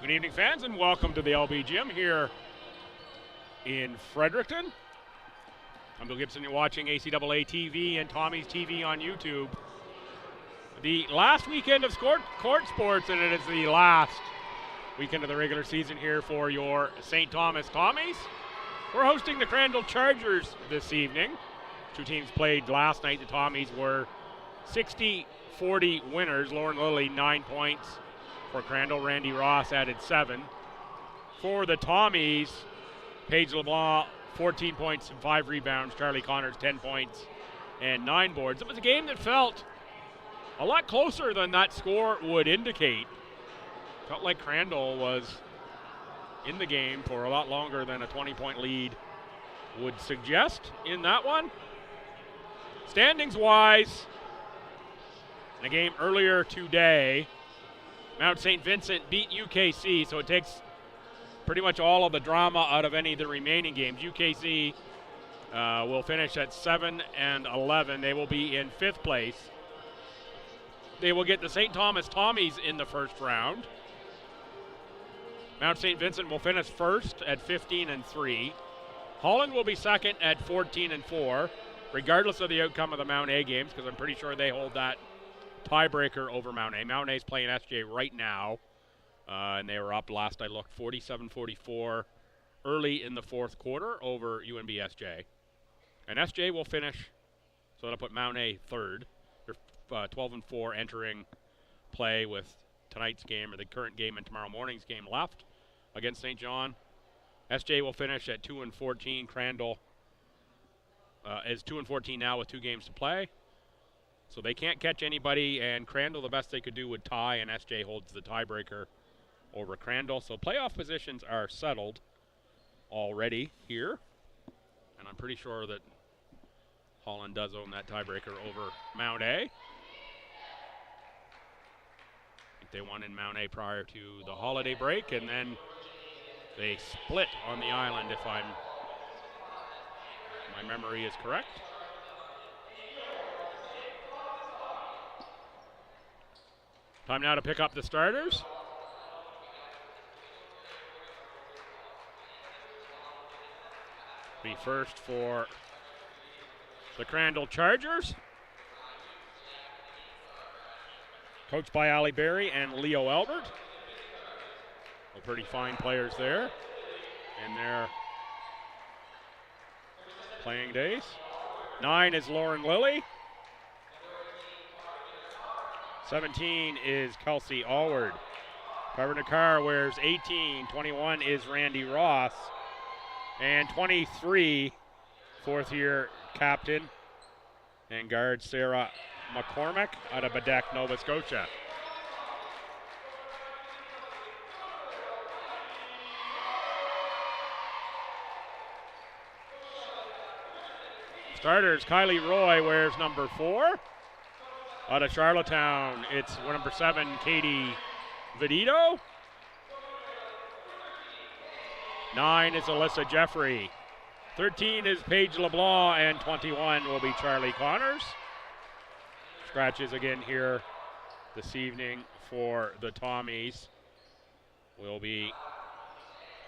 Good evening, fans, and welcome to the LB Gym here in Fredericton. I'm Bill Gibson. You're watching ACAA TV and Tommy's TV on YouTube. The last weekend of court sports, and it is the last weekend of the regular season here for your St. Thomas Tommies. We're hosting the Crandall Chargers this evening. Two teams played last night. The Tommies were 60-40 winners. Lauren Lilly, 9 points. For Crandall, Randy Ross added 7. For the Tommies, Paige LeBlanc, 14 points and 5 rebounds. Charlie Connors, 10 points and 9 boards. It was a game that felt a lot closer than that score would indicate. Felt like Crandall was in the game for a lot longer than a 20-point lead would suggest in that one. Standings-wise, in a game earlier today, Mount St. Vincent beat UKC, so it takes pretty much all of the drama out of any of the remaining games. UKC will finish at 7-11. They will be in 5th place. They will get the St. Thomas Tommies in the first round. Mount St. Vincent will finish first at 15-3. Holland will be second at 14-4, regardless of the outcome of the Mount A games, because I'm pretty sure they hold that tiebreaker over Mount A. Mount A is playing SJ right now, and they were up last I looked 47-44 early in the fourth quarter over UNB SJ. And SJ will finish, so that'll put Mount A third. They're 12-4 entering play with tonight's game, or the current game and tomorrow morning's game left against St. John. SJ will finish at 2-14. Crandall is 2-14 now with 2 games to play. So they can't catch anybody, and Crandall, the best they could do would tie, and SJ holds the tiebreaker over Crandall. So playoff positions are settled already here, and I'm pretty sure that Holland does own that tiebreaker over Mount A. I think they won in Mount A prior to the holiday break, and then they split on the island, if my memory is correct. Time now to pick up the starters. Be first for the Crandall Chargers. Coached by Ali Berry and Leo Albert. Well, pretty fine players there in their playing days. 9 is Lauren Lilly. 17 is Kelsey Allward. Trevor Nakar wears 18. 21 is Randy Ross. And 23, fourth-year captain and guard Sarah McCormick out of Badek, Nova Scotia. Starters, Kylie Roy wears number 4. Out of Charlottetown, it's number 7, Katie Vedito. 9 is Alyssa Jeffrey. 13 is Paige LeBlanc, and 21 will be Charlie Connors. Scratches again here this evening for the Tommies will be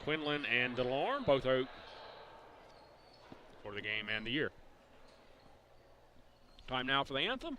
Quinlan and DeLorme, both out for the game and the year. Time now for the anthem.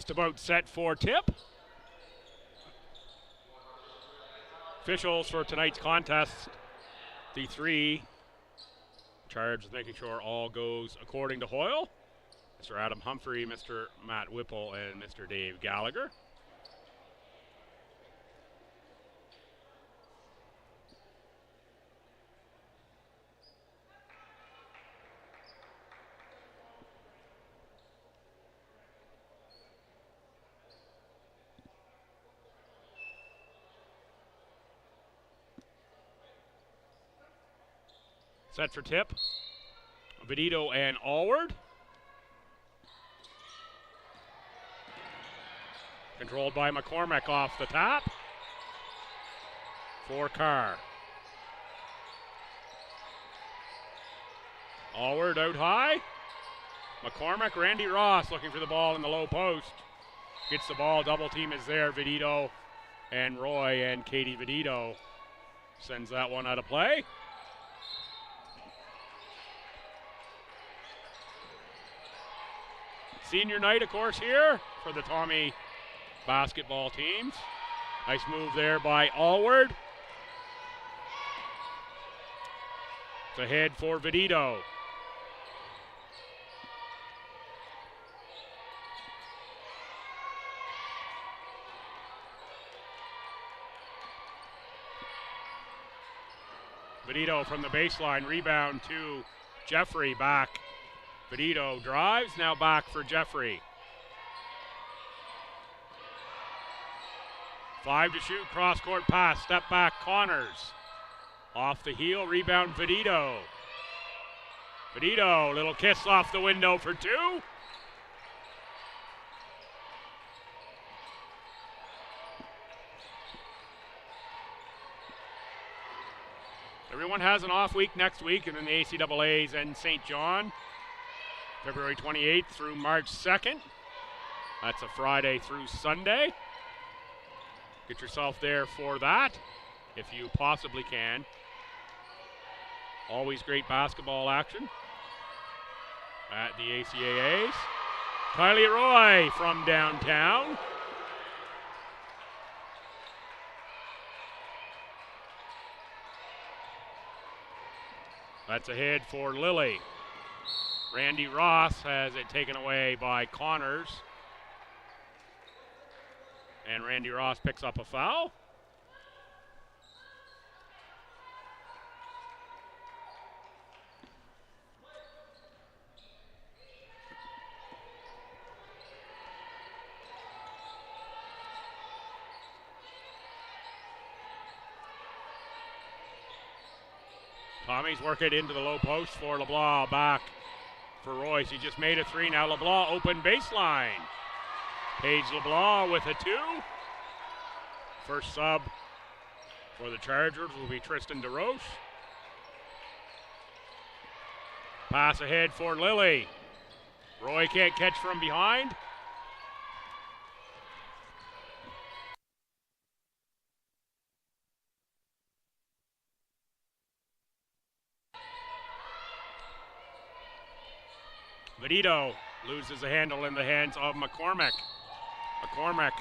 Just about set for tip. Officials for tonight's contest, the three charged with making sure all goes according to Hoyle. Mr. Adam Humphrey, Mr. Matt Whipple, and Mr. Dave Gallagher. Set for tip, Vedito and Allward. Controlled by McCormick off the top. For Carr. Allward out high. McCormick, Randy Ross looking for the ball in the low post. Gets the ball, double team is there. Vedito and Roy, and Katie Vedito sends that one out of play. Senior night, of course, here for the Tommy basketball teams. Nice move there by Allward. It's ahead for Vedito. Vedito from the baseline, rebound to Jeffrey, back. Vedito drives, now back for Jeffrey. 5 to shoot, cross-court pass, step back, Connors. Off the heel, rebound Vedito. Vedito, little kiss off the window for 2. Everyone has an off week next week, and then the ACAA's in St. John. February 28th through March 2nd. That's a Friday through Sunday. Get yourself there for that, if you possibly can. Always great basketball action at the ACAA's. Kylie Roy from downtown. That's ahead for Lily. Randy Ross has it taken away by Connors. And Randy Ross picks up a foul. Tommy's work it into the low post for LeBlanc, back for Royce. He just made a 3. Now LeBlanc open baseline. Paige LeBlanc with a 2. First sub for the Chargers will be Tristan DeRoche. Pass ahead for Lily. Roy can't catch from behind. Vedito loses the handle in the hands of McCormick. McCormick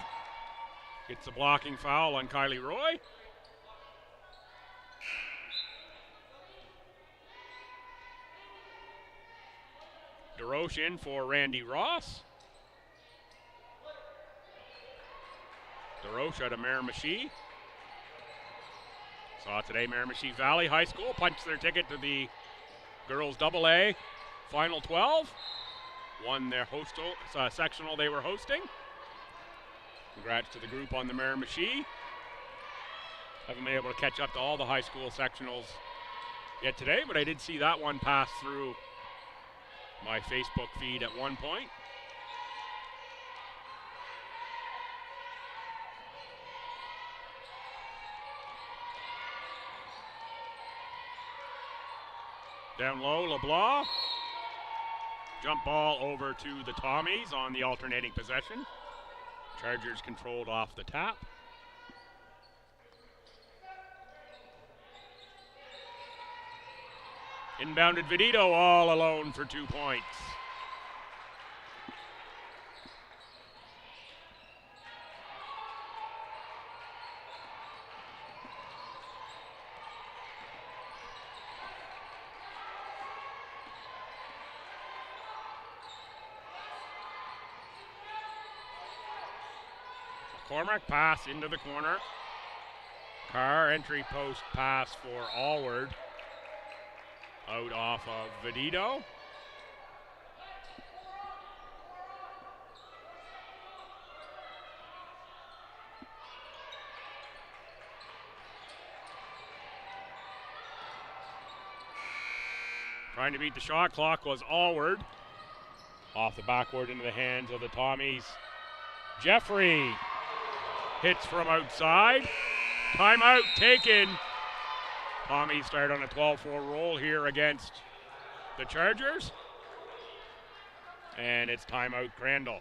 gets a blocking foul on Kylie Roy. DeRoche in for Randy Ross. DeRoche out of Miramichi. Saw today Miramichi Valley High School punched their ticket to the girls AA Final 12. Won their sectional they were hosting. Congrats to the group on the Miramichi. Haven't been able to catch up to all the high school sectionals yet today, but I did see that one pass through my Facebook feed at one point. Down low, LeBlanc. Jump ball over to the Tommies on the alternating possession. Chargers controlled off the tap. Inbounded Vedito all alone for 2 points. McCormick, pass into the corner. Carr, entry post pass for Allward. Out off of Vedito. Trying to beat the shot clock was Allward. Off the backboard into the hands of the Tommies. Jeffrey hits from outside. Timeout taken. Tommies start on a 12-4 roll here against the Chargers. And it's timeout Crandall.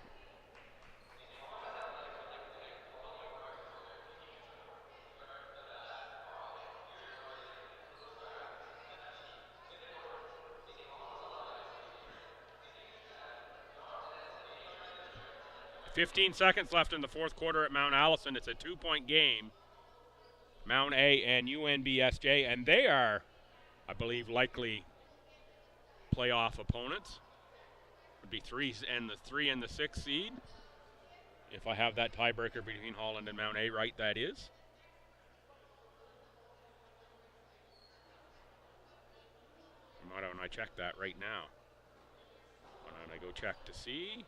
.15 seconds left in the fourth quarter at Mount Allison. It's a 2-point game. Mount A and UNBSJ, and they are, I believe, likely playoff opponents. Would be 3 and the 6 seed. If I have that tiebreaker between Holland and Mount A right, that is. Why don't I check that right now? Why don't I go check to see?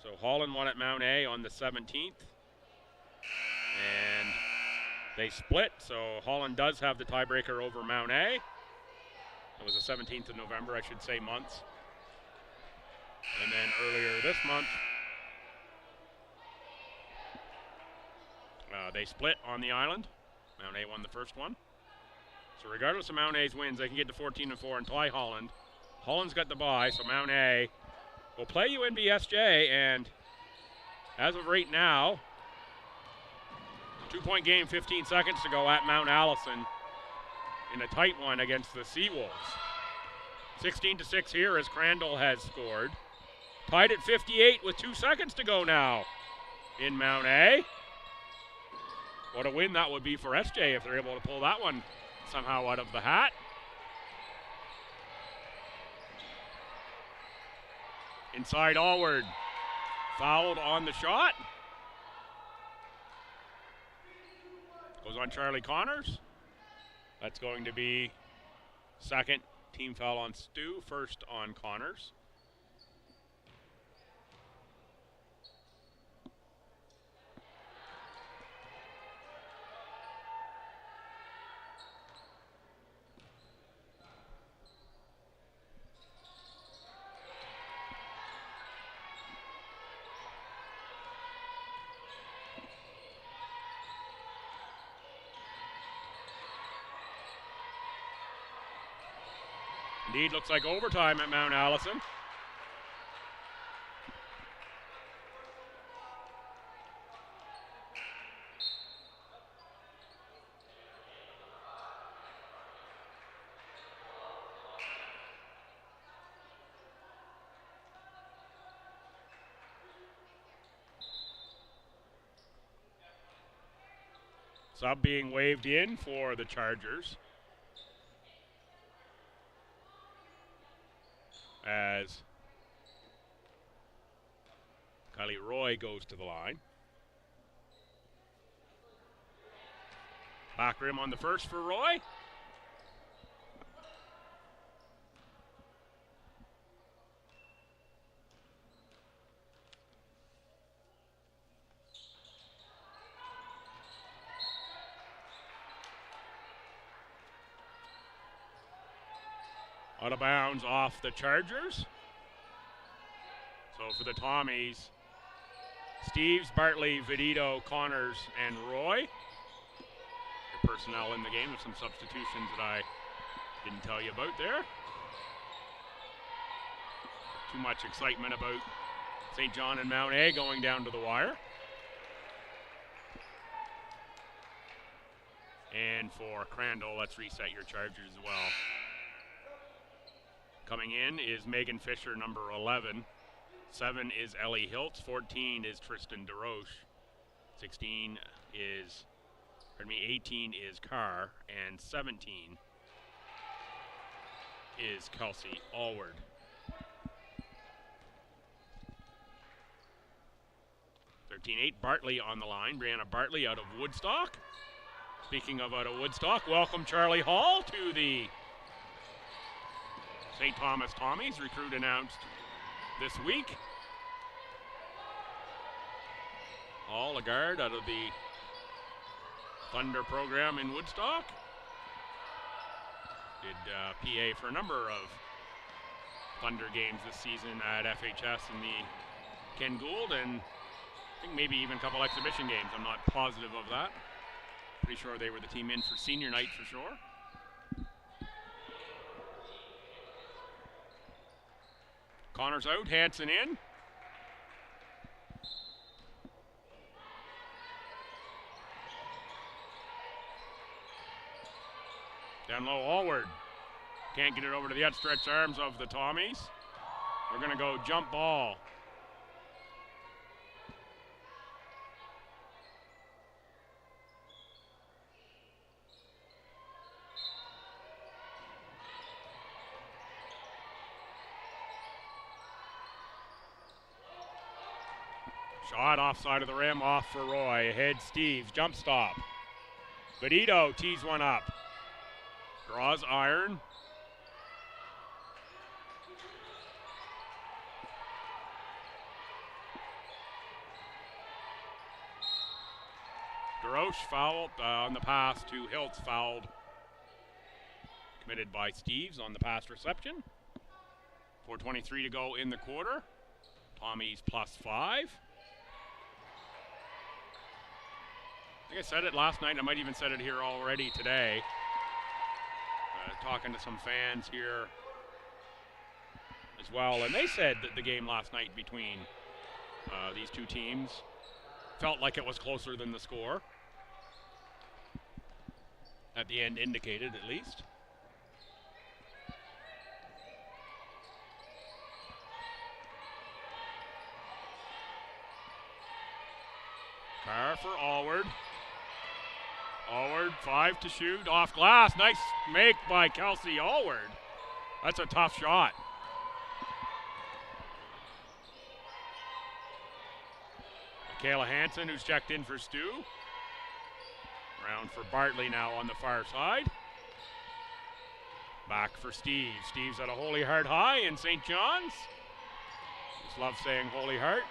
So Holland won at Mount A on the 17th. And they split, so Holland does have the tiebreaker over Mount A. It was the 17th of November, I should say, months. And then earlier this month, they split on the island. Mount A won the first one. So regardless of Mount A's wins, they can get to 14-4 and tie Holland. Holland's got the bye, so Mount A will play UNBSJ, and as of right now, 2-point game, 15 seconds to go at Mount Allison in a tight one against the Seawolves. 16-6 here as Crandall has scored. Tied at 58 with 2 seconds to go now in Mount A. What a win that would be for SJ if they're able to pull that one somehow out of the hat. Inside Allward, fouled on the shot. Goes on Charlie Connors. That's going to be second team foul on STU, first on Connors. Indeed, looks like overtime at Mount Allison. Sub being waved in for the Chargers. As Kylie Roy goes to the line. Back rim on the first for Roy. Out of bounds off the Chargers. So for the Tommies, Steves, Bartley, Vedito, Connors, and Roy. Your personnel in the game. There's some substitutions that I didn't tell you about there. Too much excitement about St. John and Mount A going down to the wire. And for Crandall, let's reset your Chargers as well. Coming in is Megan Fisher, number 11. 7 is Ellie Hiltz. 14 is Tristan DeRoche. 18 is Carr. And 17 is Kelsey 15-8. Bartley on the line. Brianna Bartley out of Woodstock. Speaking of out of Woodstock, welcome Charlie Hall to the St. Thomas Tommies. Recruit announced this week. Hall, a guard out of the Thunder program in Woodstock. Did PA for a number of Thunder games this season at FHS in the Ken Gould, and I think maybe even a couple exhibition games. I'm not positive of that. Pretty sure they were the team in for senior night for sure. Connor's out, Hanson in. Down low, Allward. Can't get it over to the outstretched arms of the Tommies. We're going to go jump ball. Shot off side of the rim, off for Roy. Ahead Steves, jump stop. Benito tees one up. Draws iron. DeRoche fouled on the pass to Hiltz, fouled. Committed by Steves on the pass reception. 4:23 to go in the quarter. Tommies +5. I think I said it last night. I might even said it here already today. Talking to some fans here as well, and they said that the game last night between these two teams felt like it was closer than the score. At the end indicated, at least. Carr for Allward. Allward, 5 to shoot, off glass. Nice make by Kelsey Allward. That's a tough shot. Michaela Hansen, who's checked in for Stu. Round for Bartley now on the far side. Back for Steve. Steve's at a Holy Heart High in St. John's. Just love saying Holy Heart.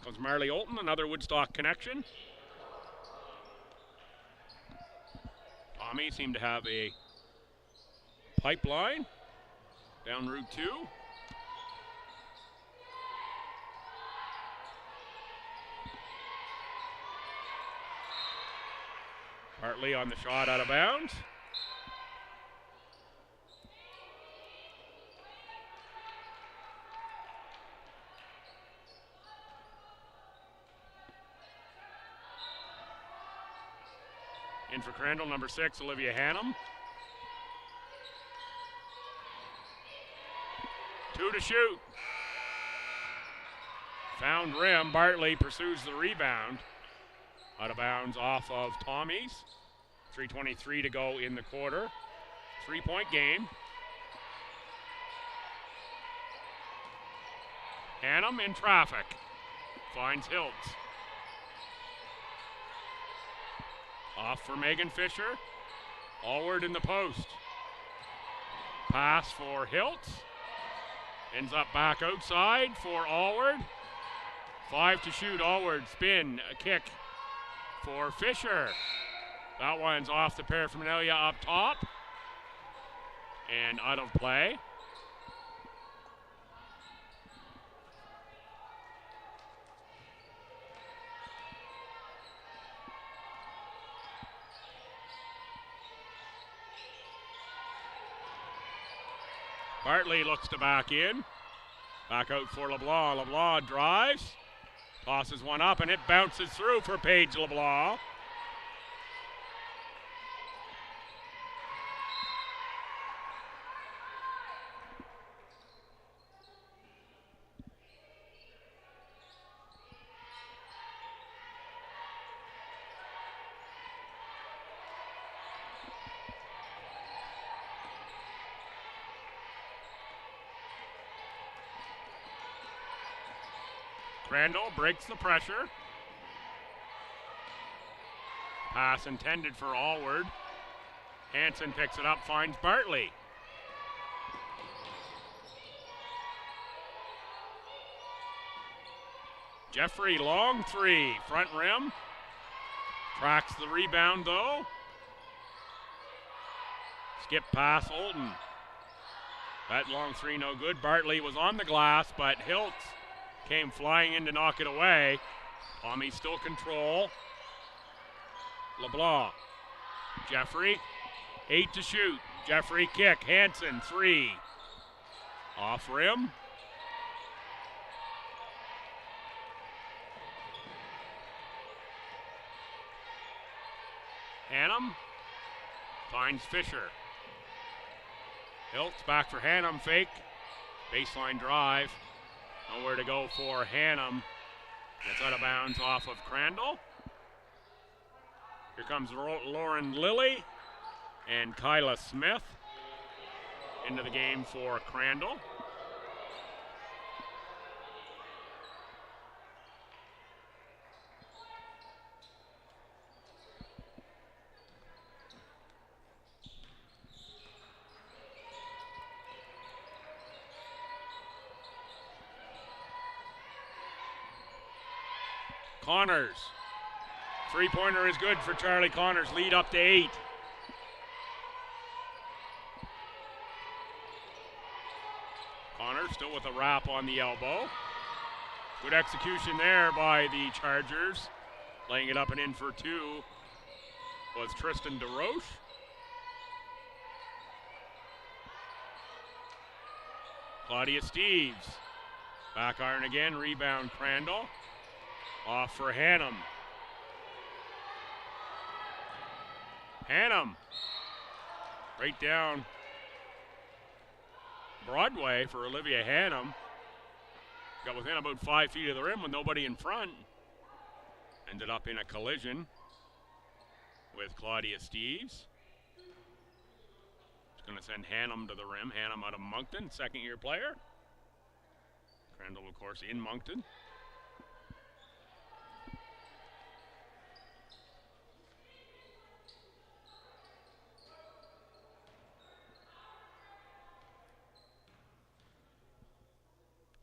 Comes Marley Olton, another Woodstock connection. Tommy seemed to have a pipeline down Route 2. Bartley on the shot out of bounds. In for Crandall, number 6, Olivia Hannum. 2 to shoot. Found rim. Bartley pursues the rebound. Out of bounds off of Tommy's. 3:23 to go in the quarter. 3-point game. Hannum in traffic. Finds Hiltz. Off for Megan Fisher. Allward in the post. Pass for Hiltz. Ends up back outside for Allward. 5 to shoot. Allward spin. A kick for Fisher. That one's off the paraphernalia up top. And out of play. Bartley looks to back in. Back out for LeBlanc. LeBlanc drives. Tosses one up, and it bounces through for Paige LeBlanc. Crandall breaks the pressure. Pass intended for Allward. Hansen picks it up, finds Bartley. Jeffrey, long three, front rim. Tracks the rebound though. Skip pass, Olden. That long three no good. Bartley was on the glass, but Hiltz came flying in to knock it away. Tommy still control. LeBlanc. Jeffrey, 8 to shoot. Jeffrey kick, Hansen, 3. Off rim. Hannum finds Fisher. Hiltz back for Hannum, fake. Baseline drive. Nowhere to go for Hannum. Gets out of bounds off of Crandall. Here comes Lauren Lilly and Kyla Smith into the game for Crandall. Connors. Three-pointer is good for Charlie Connors. Lead up to 8. Connors still with a wrap on the elbow. Good execution there by the Chargers. Laying it up and in for 2 was Tristan DeRoche. Claudia Steves. Back iron again. Rebound Crandall. Off for Hannum. Hannum. Right down Broadway for Olivia Hannum. Got within about 5 feet of the rim with nobody in front. Ended up in a collision with Claudia Steves. It's going to send Hannum to the rim. Hannum out of Moncton, second-year player. Crandall, of course, in Moncton.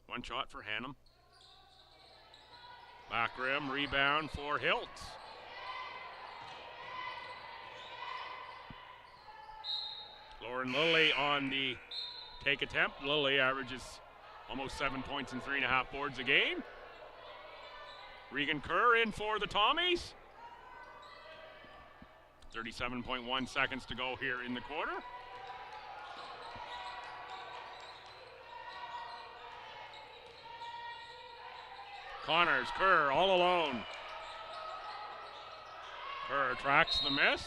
One shot for Hannum. Back rim, rebound for Hiltz. Lauren Lilly on the take attempt. Lilly averages almost 7 points and 3.5 boards a game. Regan Kerr in for the Tommies. 37.1 seconds to go here in the quarter. Connors, Kerr all alone. Kerr tracks the miss.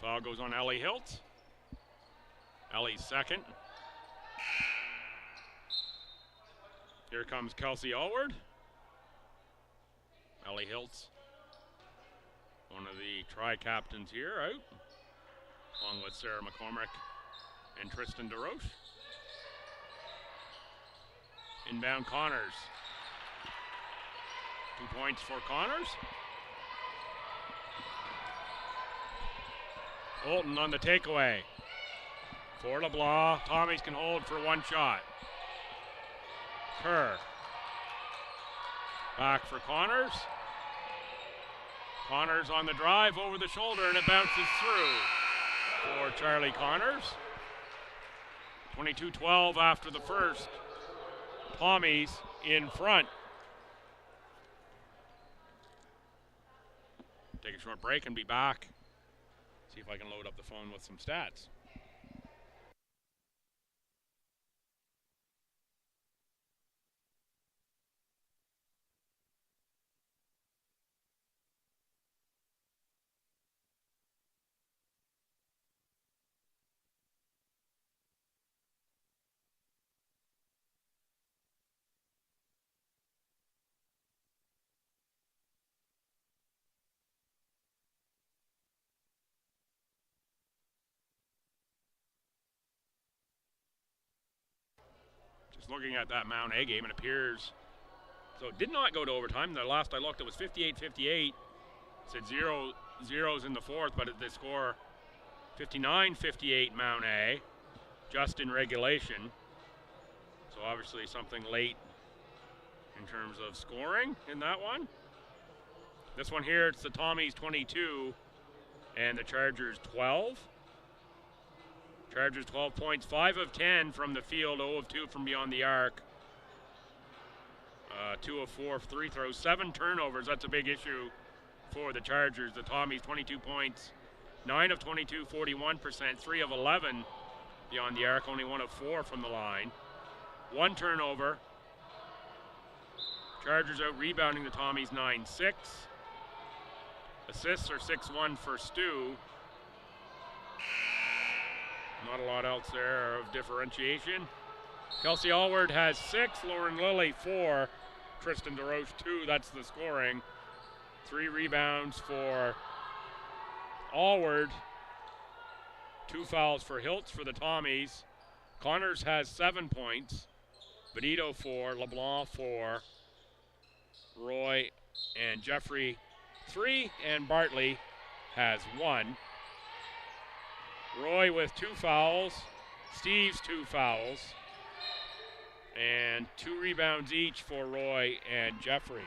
Foul goes on Ellie Hiltz. Ellie's second. Here comes Kelsey Allward. Ellie Hiltz, one of the tri-captains here, out, along with Sarah McCormick and Tristan DeRoche. Inbound Connors. 2 points for Connors. Olton on the takeaway. For LeBlanc, Tommies can hold for one shot. Kerr. Back for Connors. Connors on the drive over the shoulder, and it bounces through for Charlie Connors. 22-12 after the first. Tommies in front. Take a short break and be back. See if I can load up the phone with some stats. Just looking at that Mount A game, it appears. So it did not go to overtime. The last I looked, it was 58-58. Said 0-0s in the fourth, but the score 59-58 Mount A, just in regulation. So obviously something late in terms of scoring in that one. This one here, it's the Tommies 22 and the Chargers 12. Chargers 12 points, 5 of 10 from the field, 0 of 2 from beyond the arc. 2 of 4 free throws, 7 turnovers. That's a big issue for the Chargers. The Tommies 22 points, 9 of 22, 41%, 3 of 11 beyond the arc, only 1 of 4 from the line. 1 turnover. Chargers out rebounding the Tommies 9-6. Assists are 6-1 for STU. Not a lot else there of differentiation. Kelsey Allward has 6, Lauren Lilly 4, Tristan DeRoche 2. That's the scoring. 3 rebounds for Allward. 2 fouls for Hiltz for the Tommies. Connors has 7 points. Benito 4, LeBlanc 4, Roy and Jeffrey 3, and Bartley has 1. Roy with 2 fouls, Steve's 2 fouls, and 2 rebounds each for Roy and Jeffrey.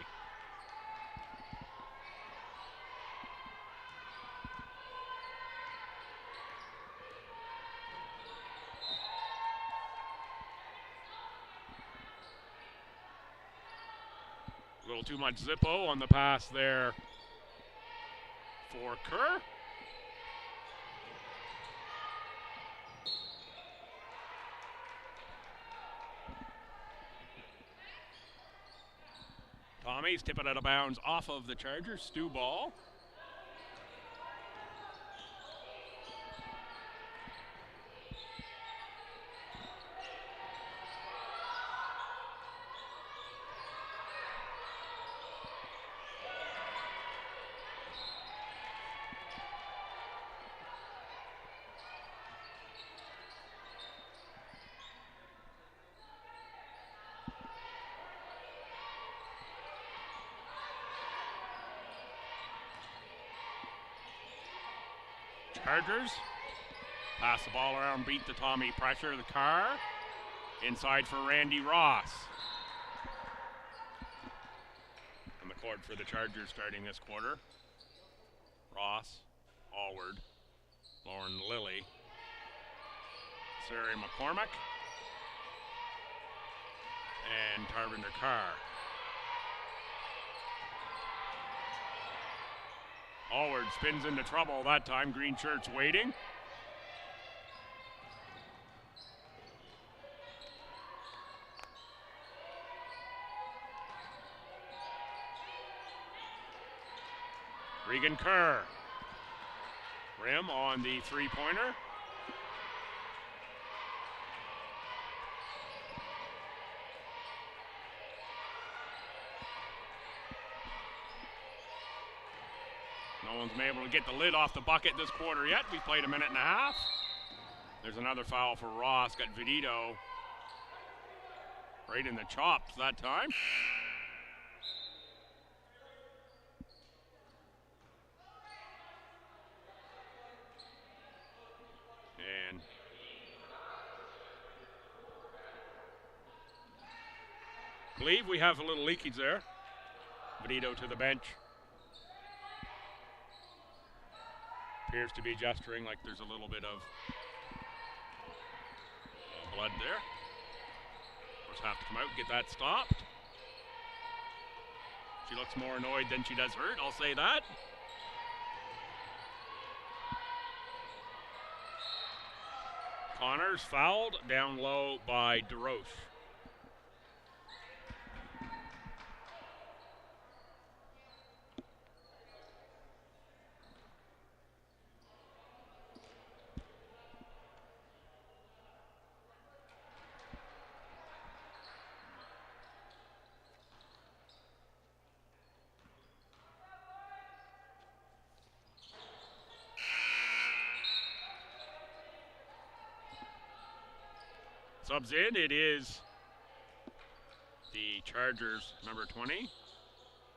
A little too much Zippo on the pass there for Kerr. Tommies tip it out of bounds off of the Chargers. STU ball. Chargers pass the ball around, beat the Tommy pressure. The car inside for Randy Ross. On the court for the Chargers starting this quarter. Ross, Allward, Lauren Lilly, Sari McCormick, and Tarvinder Carr. Allward spins into trouble that time. Green shirts waiting. Regan Kerr. Rim on the three-pointer. No one's been able to get the lid off the bucket this quarter yet. We played a minute and a half. There's another foul for Ross. Got Vidito right in the chops that time. And I believe we have a little leakage there. Vidito to the bench. Appears to be gesturing like there's a little bit of blood there. Of course, have to come out and get that stopped. She looks more annoyed than she does hurt, I'll say that. Connors fouled down low by DeRoche. Subs in, it is the Chargers, number 20,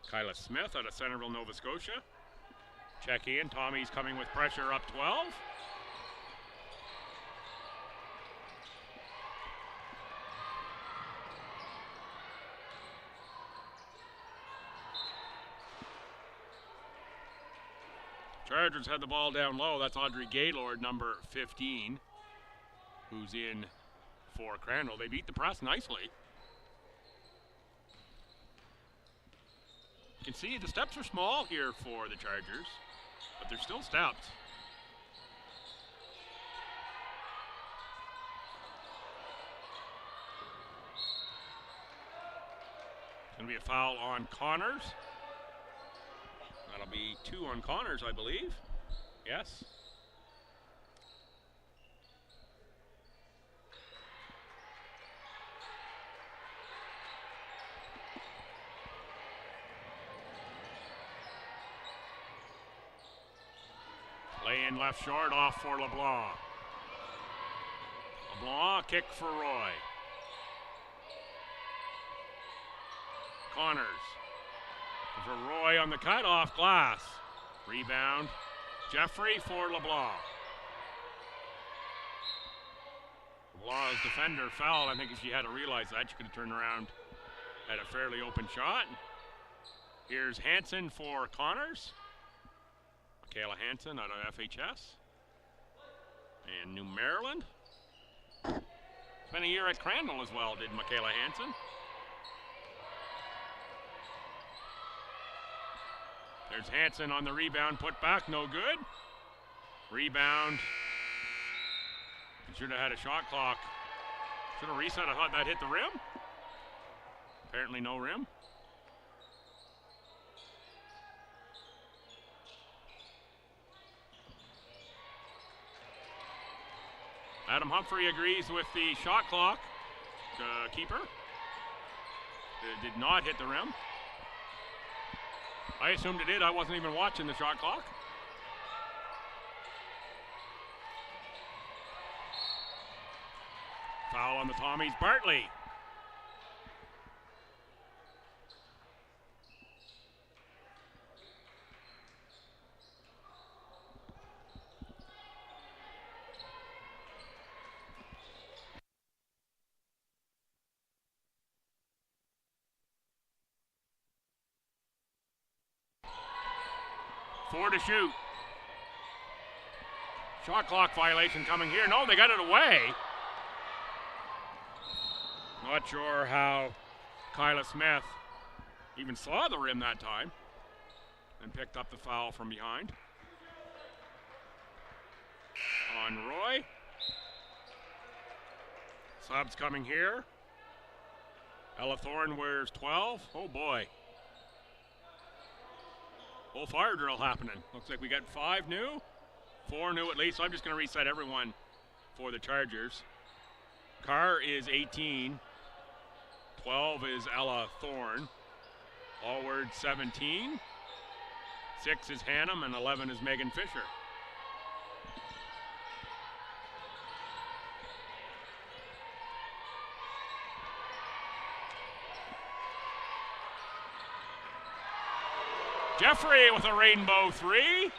Kyla Smith out of Centerville, Nova Scotia. Check in. Tommy's coming with pressure up 12. Chargers had the ball down low. That's Audrey Gaylord, number 15, who's in for Crandall. They beat the press nicely. You can see the steps are small here for the Chargers, but they're still steps. It's going to be a foul on Connors. That'll be 2 on Connors, I believe. Yes. Play in left short, off for LeBlanc. LeBlanc, kick for Roy. Connors. For Roy on the cut, off glass. Rebound, Jeffrey for LeBlanc. LeBlanc's defender fouled. I think if she had to realize that, she could have turned around at a fairly open shot. Here's Hansen for Connors. Michaela Hansen out of FHS. And New Maryland. Spent a year at Crandall as well, did Michaela Hansen. There's Hansen on the rebound, put back, no good. Rebound. Should have had a shot clock. Should have reset. I thought that hit the rim. Apparently no rim. Adam Humphrey agrees with the shot clock. Keeper. It did not hit the rim. I assumed it did. I wasn't even watching the shot clock. Foul on the Tommies. Bartley. Four to shoot. Shot clock violation coming here. No, they got it away. Not sure how Kyla Smith even saw the rim that time and picked up the foul from behind. On Roy. Subs coming here. Ella Thorne wears 12. Oh boy. Full fire drill happening. Looks like we got 5 new, 4 new at least. So I'm just going to reset everyone for the Chargers. Carr is 18. 12 is Ella Thorne. Allward 17. 6 is Hannum and 11 is Megan Fisher. Jeffrey with a rainbow 3.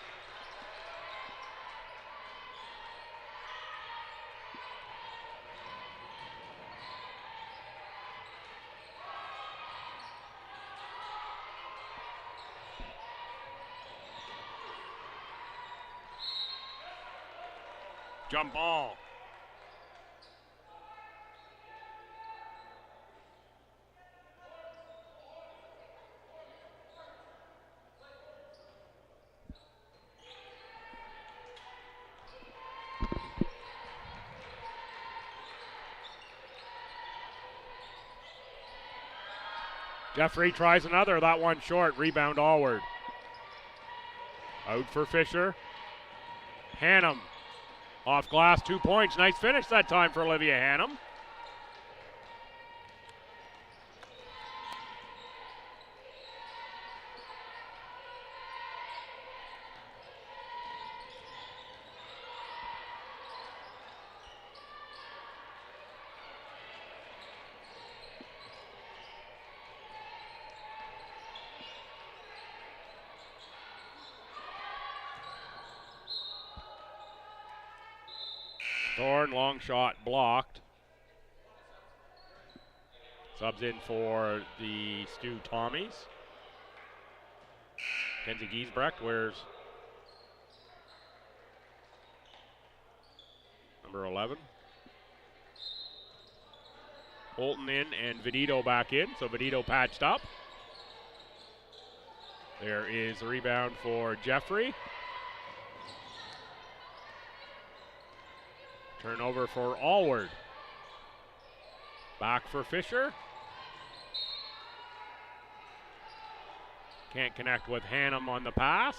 Jump ball. Jeffrey tries another, that one short, rebound Allward. Out for Fisher. Hannum, off glass, 2 points, nice finish that time for Olivia Hannum. Thorne, long shot blocked. Subs in for the STU Tommies. Kenzie Giesbrecht wears number 11. Holton in and Vedito back in, so Vedito patched up. There is a rebound for Jeffrey. Turnover for Allward. Back for Fisher. Can't connect with Hannum on the pass.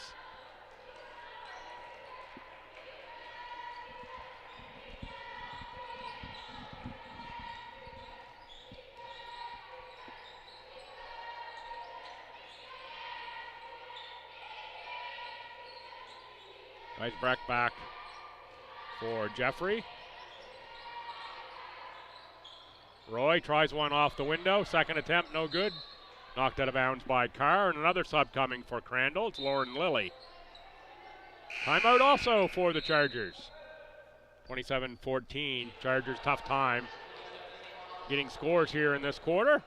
Nice break back for Jeffrey. Roy tries one off the window. Second attempt, no good. Knocked out of bounds by Carr. And another sub coming for Crandall. It's Lauren Lilly. Timeout also for the Chargers. 27-14. Chargers tough time getting scores here in this quarter.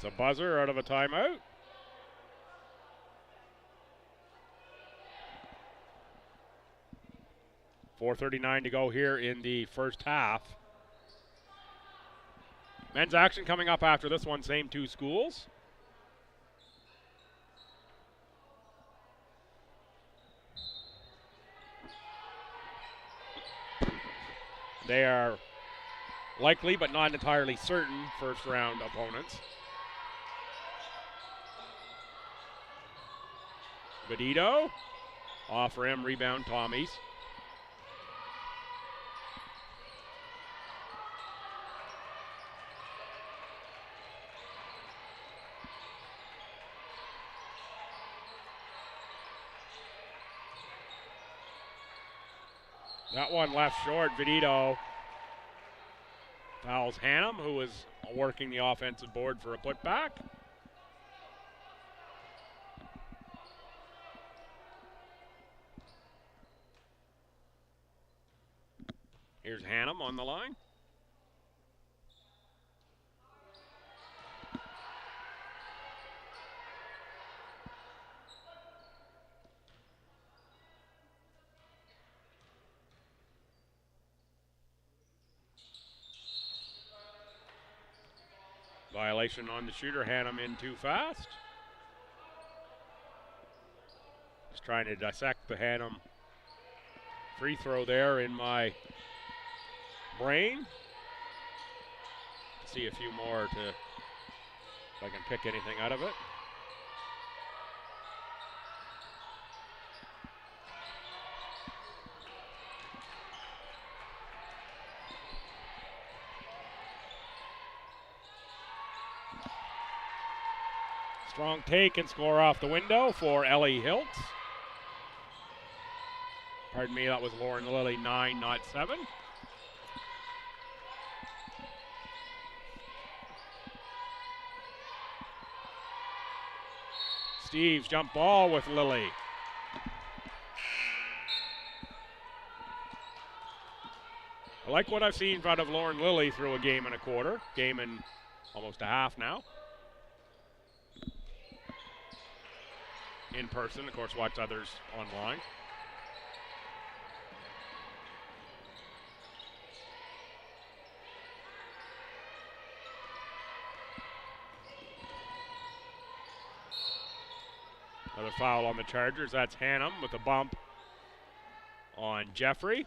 It's a buzzer out of a timeout. .439 to go here in the first half. Men's action coming up after this one, same two schools. They are likely but not entirely certain first round opponents. Vedito, off rim, rebound, Tommies. That one left short, Vedito fouls Hannum, who was working the offensive board for a putback. Here's Hannum on the line. Violation on the shooter, Hannum in too fast. Just trying to dissect the Hannum free throw there in my brain. See a few more to if I can pick anything out of it. Strong take and score off the window for Ellie Hiltz. Pardon me, that was Lauren Lilly, 9, not 7. Steve's jump ball with Lilly. I like what I've seen out of Lauren Lilly through a game and a quarter, game and almost a half now. in person. Of course, watch others online. Another foul on the Chargers. That's Hannum with a bump on Jeffrey.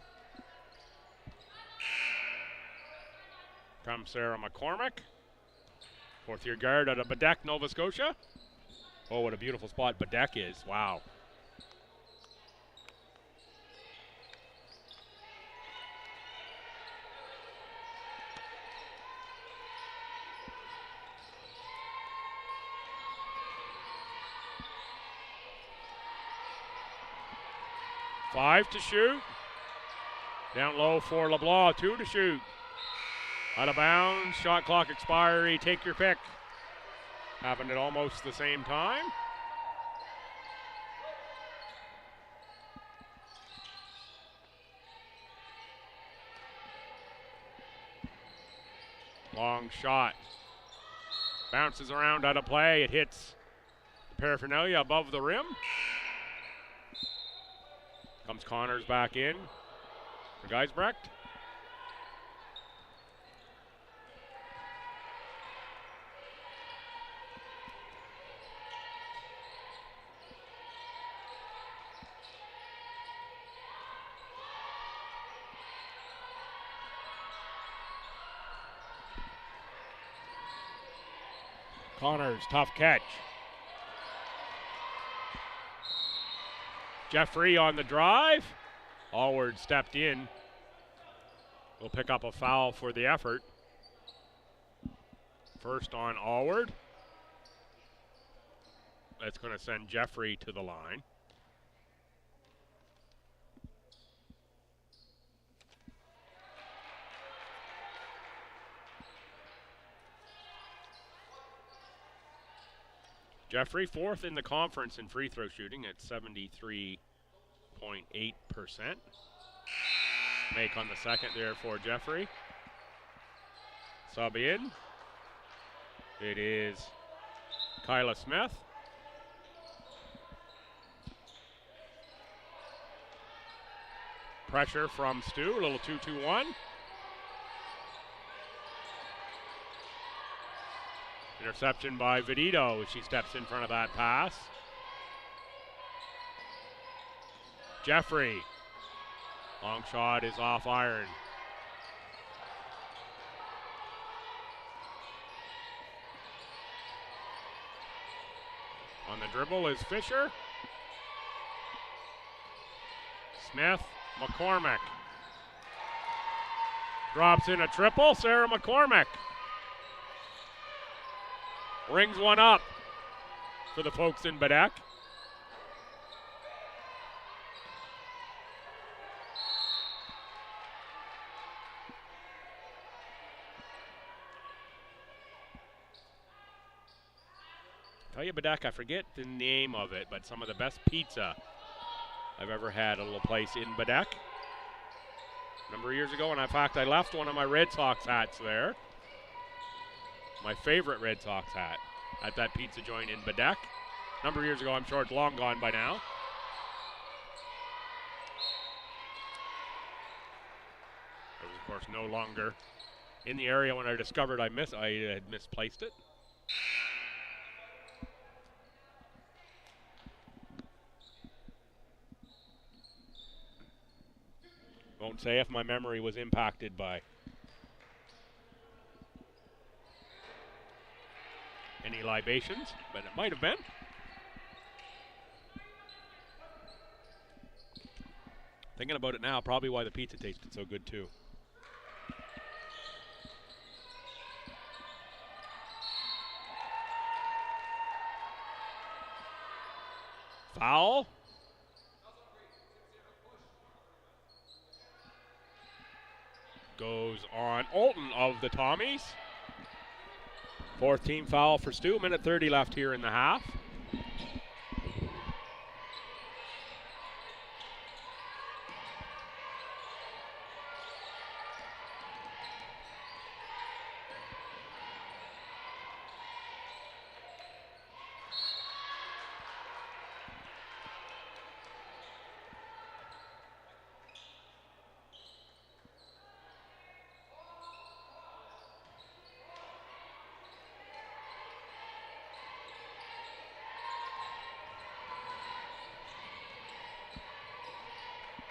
Comes Sarah McCormick. Fourth-year guard out of Bedeck, Nova Scotia. Oh, what a beautiful spot Bedeck is. Wow. Five to shoot. Down low for LeBlanc. 2 to shoot. Out of bounds. Shot clock expiry. Take your pick. Happened at almost the same time. Long shot. Bounces around out of play. It hits paraphernalia above the rim. Comes Connors back in for Geisbrecht. Connors, tough catch. Jeffrey on the drive. Allward stepped in. Will pick up a foul for the effort. First on Allward. That's going to send Jeffrey to the line. Jeffrey, fourth in the conference in free throw shooting at 73.8%. Make on the second there for Jeffrey. Sub in. It is Kyla Smith. Pressure from Stu, a little 2-2-1. Interception by Vedito as she steps in front of that pass. Jeffrey. Long shot is off iron. On the dribble is Fisher. Smith, McCormick. Drops in a triple, Sarah McCormick. Rings one up for the folks in Bedeck. Tell you, Bedeck, I forget the name of it, but some of the best pizza I've ever had at a little place in Bedeck. A number of years ago, and in fact, I left one of my Red Sox hats there. My favorite Red Sox hat at that pizza joint in Bedeck. A number of years ago, I'm sure it's long gone by now. I was, of course, no longer in the area when I discovered I had misplaced it. Won't say if my memory was impacted by any libations, but it might have been. Thinking about it now, probably why the pizza tasted so good too. Foul. Goes on Olton of the Tommies. Fourth team foul for Stu. Minute 30 left here in the half.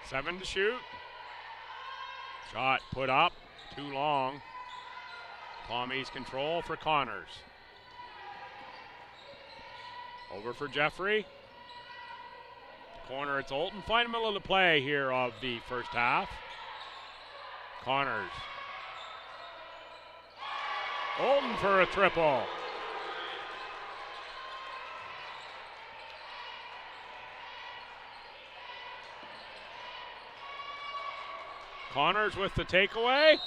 7 to shoot. Shot put up, too long. Tommy's control for Connors. Over for Jeffrey. Corner, it's Olton. Final middle of the play here of the first half. Connors. Olton for a triple. Connors with the takeaway.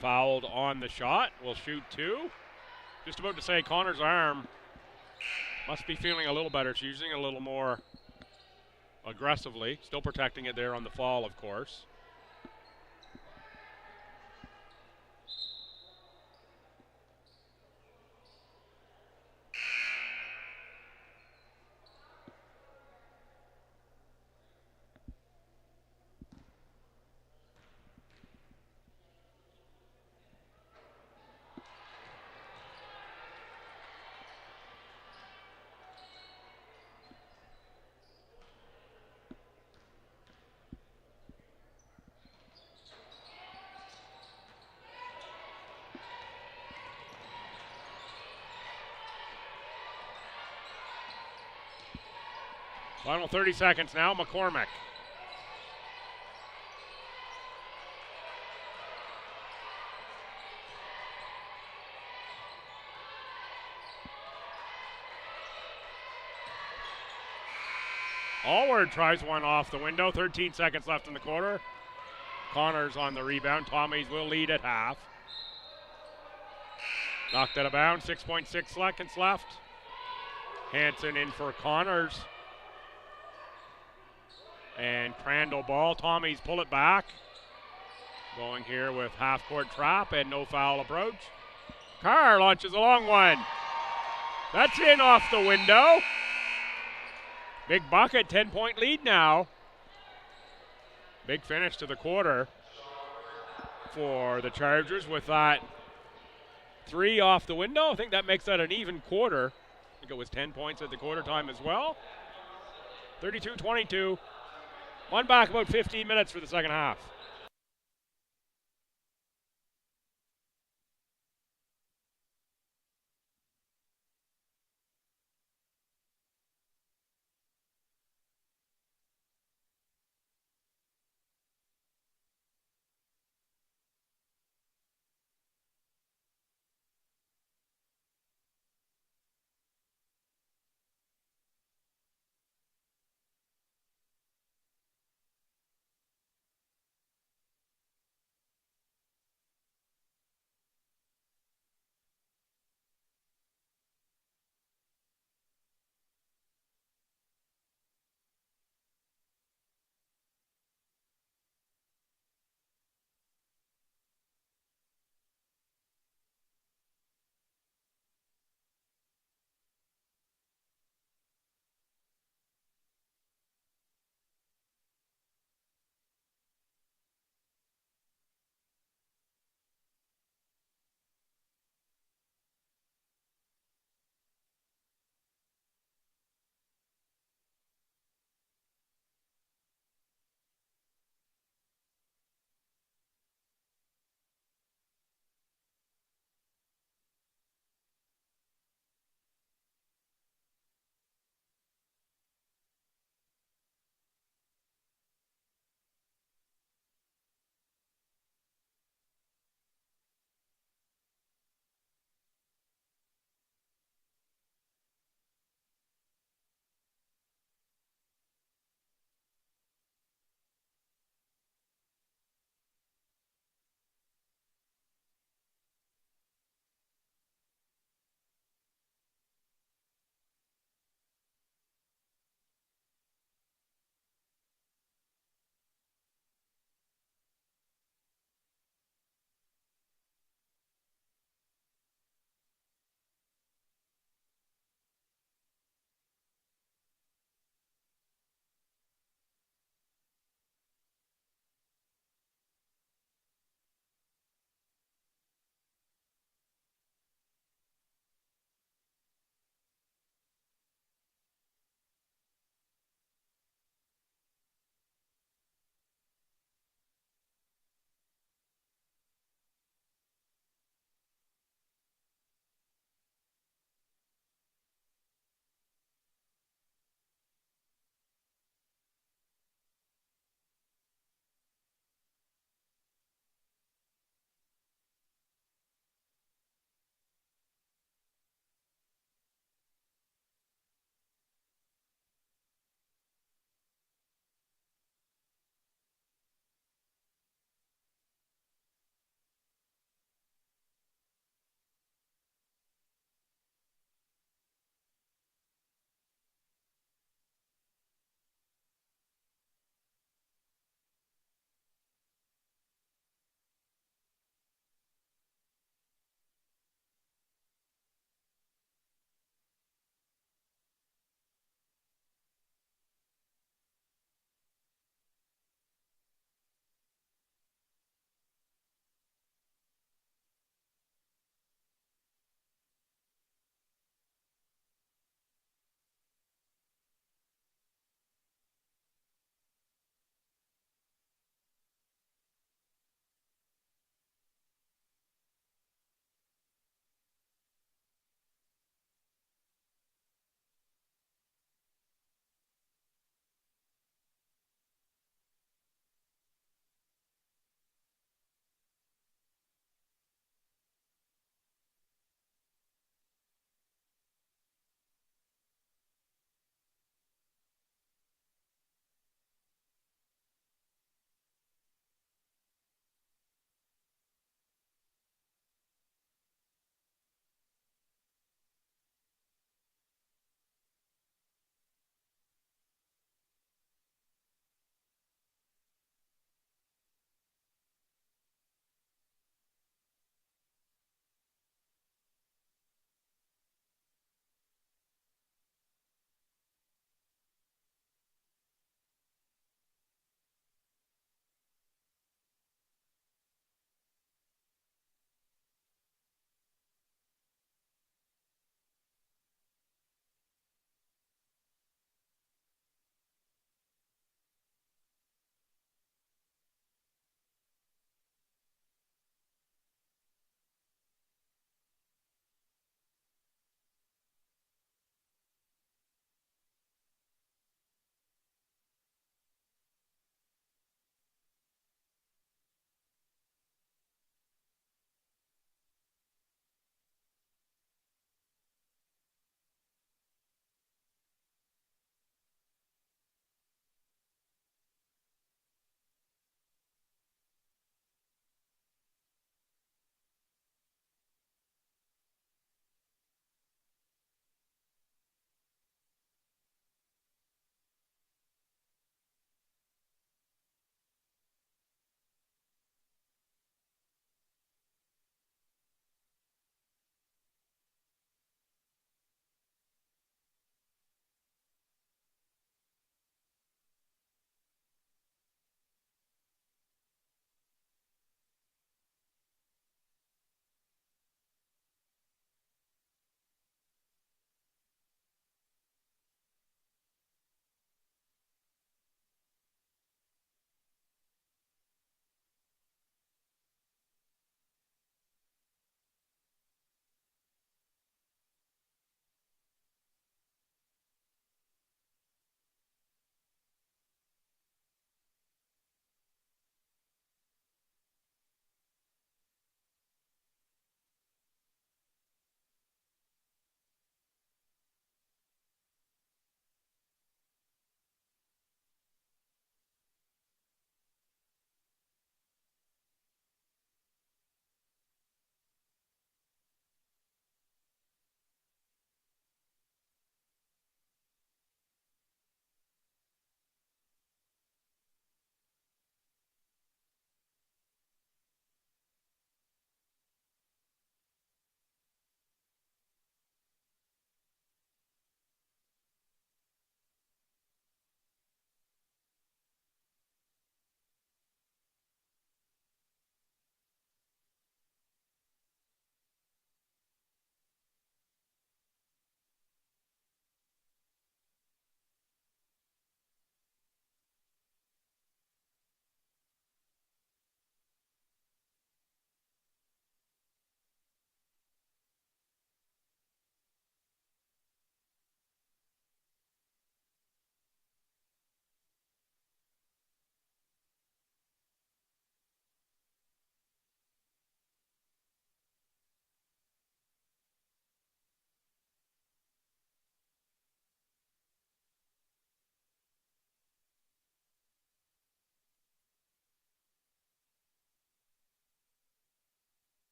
Fouled on the shot. Will shoot 2. Just about to say Connors' arm must be feeling a little better. She's using it a little more aggressively. Still protecting it there on the fall, of course. Final 30 seconds now, McCormick. Allward tries one off the window. 13 seconds left in the quarter. Connors on the rebound. Tommies will lead at half. Knocked out of bounds. 6.6 seconds left. Hanson in for Connors. And Crandall ball. Tommies pull it back. Going here with half-court trap and no foul approach. Carr launches a long one. That's in off the window. Big bucket, 10-point lead now. Big finish to the quarter for the Chargers with that 3 off the window. I think that makes that an even quarter. I think it was 10 points at the quarter time as well. 32-22. One back, about 15 minutes for the second half.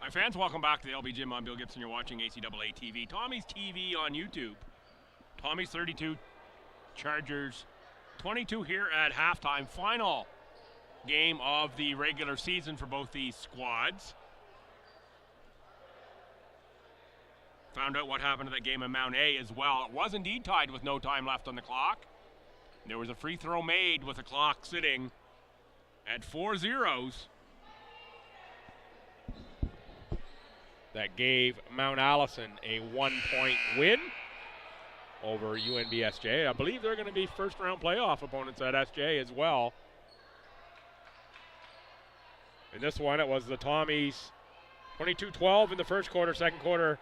Hi fans, welcome back to the LB Gym. I'm Bill Gibson. You're watching ACAA TV. Tommy's TV on YouTube. Tommy's 32, Chargers 22 here at halftime. Final game of the regular season for both these squads. Found out what happened to that game in Mount A as well. It was indeed tied with no time left on the clock. There was a free throw made with the clock sitting at 4 zeros. That gave Mount Allison a 1-point win over UNBSJ. I believe they're going to be first-round playoff opponents at SJ as well. In this one, it was the Tommies 22-12 in the first quarter, second quarter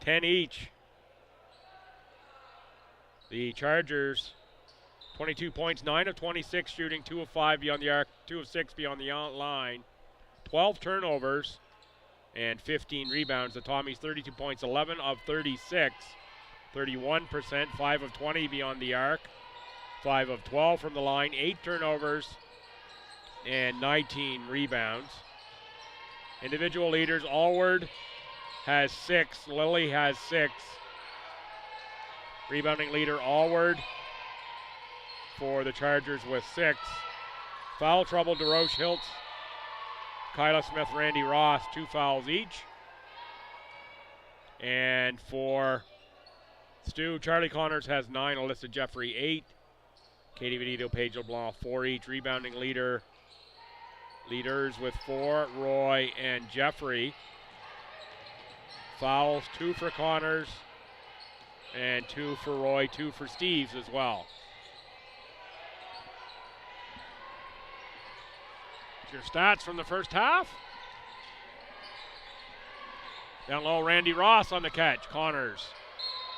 10 each. The Chargers 22 points, 9 of 26 shooting, 2 of 5 beyond the arc, 2 of 6 beyond the line, 12 turnovers, and 15 rebounds. The Tommies 32 points, 11 of 36, 31%, 5 of 20 beyond the arc, 5 of 12 from the line, 8 turnovers, and 19 rebounds. Individual leaders, Allward has 6, Lilly has 6. Rebounding leader, Allward for the Chargers with 6. Foul trouble, DeRoche, Hiltz, Kyla Smith, Randy Ross, 2 fouls each. And for STU, Charlie Connors has 9, Alyssa Jeffrey 8. Katie Benito, Paige LeBlanc 4 each. Rebounding leaders with 4, Roy and Jeffrey. Fouls, 2 for Connors and 2 for Roy, 2 for Steves as well. Your stats from the first half. Down low, Randy Ross on the catch. Connors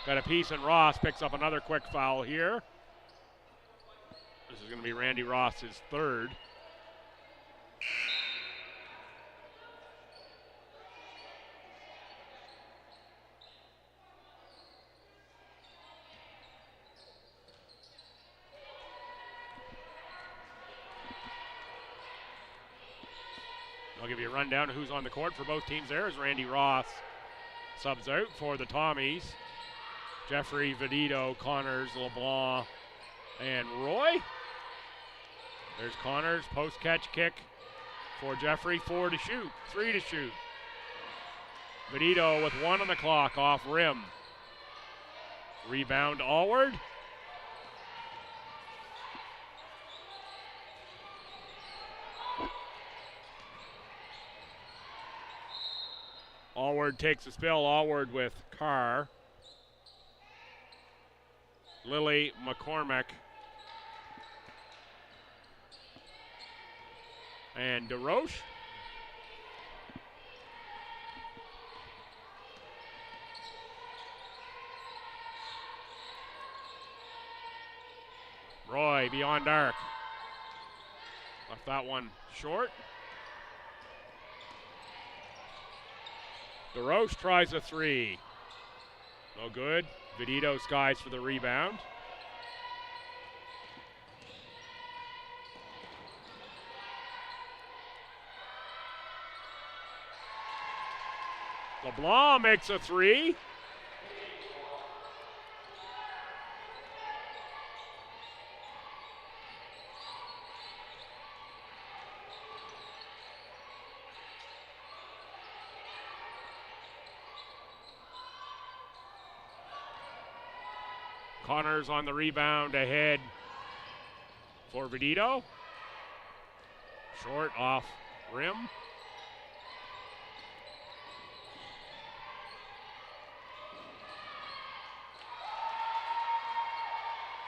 got a piece, and Ross picks up another quick foul here. This is going to be Randy Ross's third. I'll give you a rundown of who's on the court for both teams there as Randy Ross subs out for the Tommies. Jeffrey, Vedito, Connors, LeBlanc, and Roy. There's Connors, post-catch kick for Jeffrey, 4 to shoot, 3 to shoot. Vedito with 1 on the clock off rim. Rebound Allward. Allward takes a spill. Allward with Carr. Lily, McCormick, and DeRoche. Roy beyond arc. Left that one short. DeRoche tries a 3. No good. Vedito skies for the rebound. LeBlanc makes a 3. Connors on the rebound ahead for Vedito. Short off rim.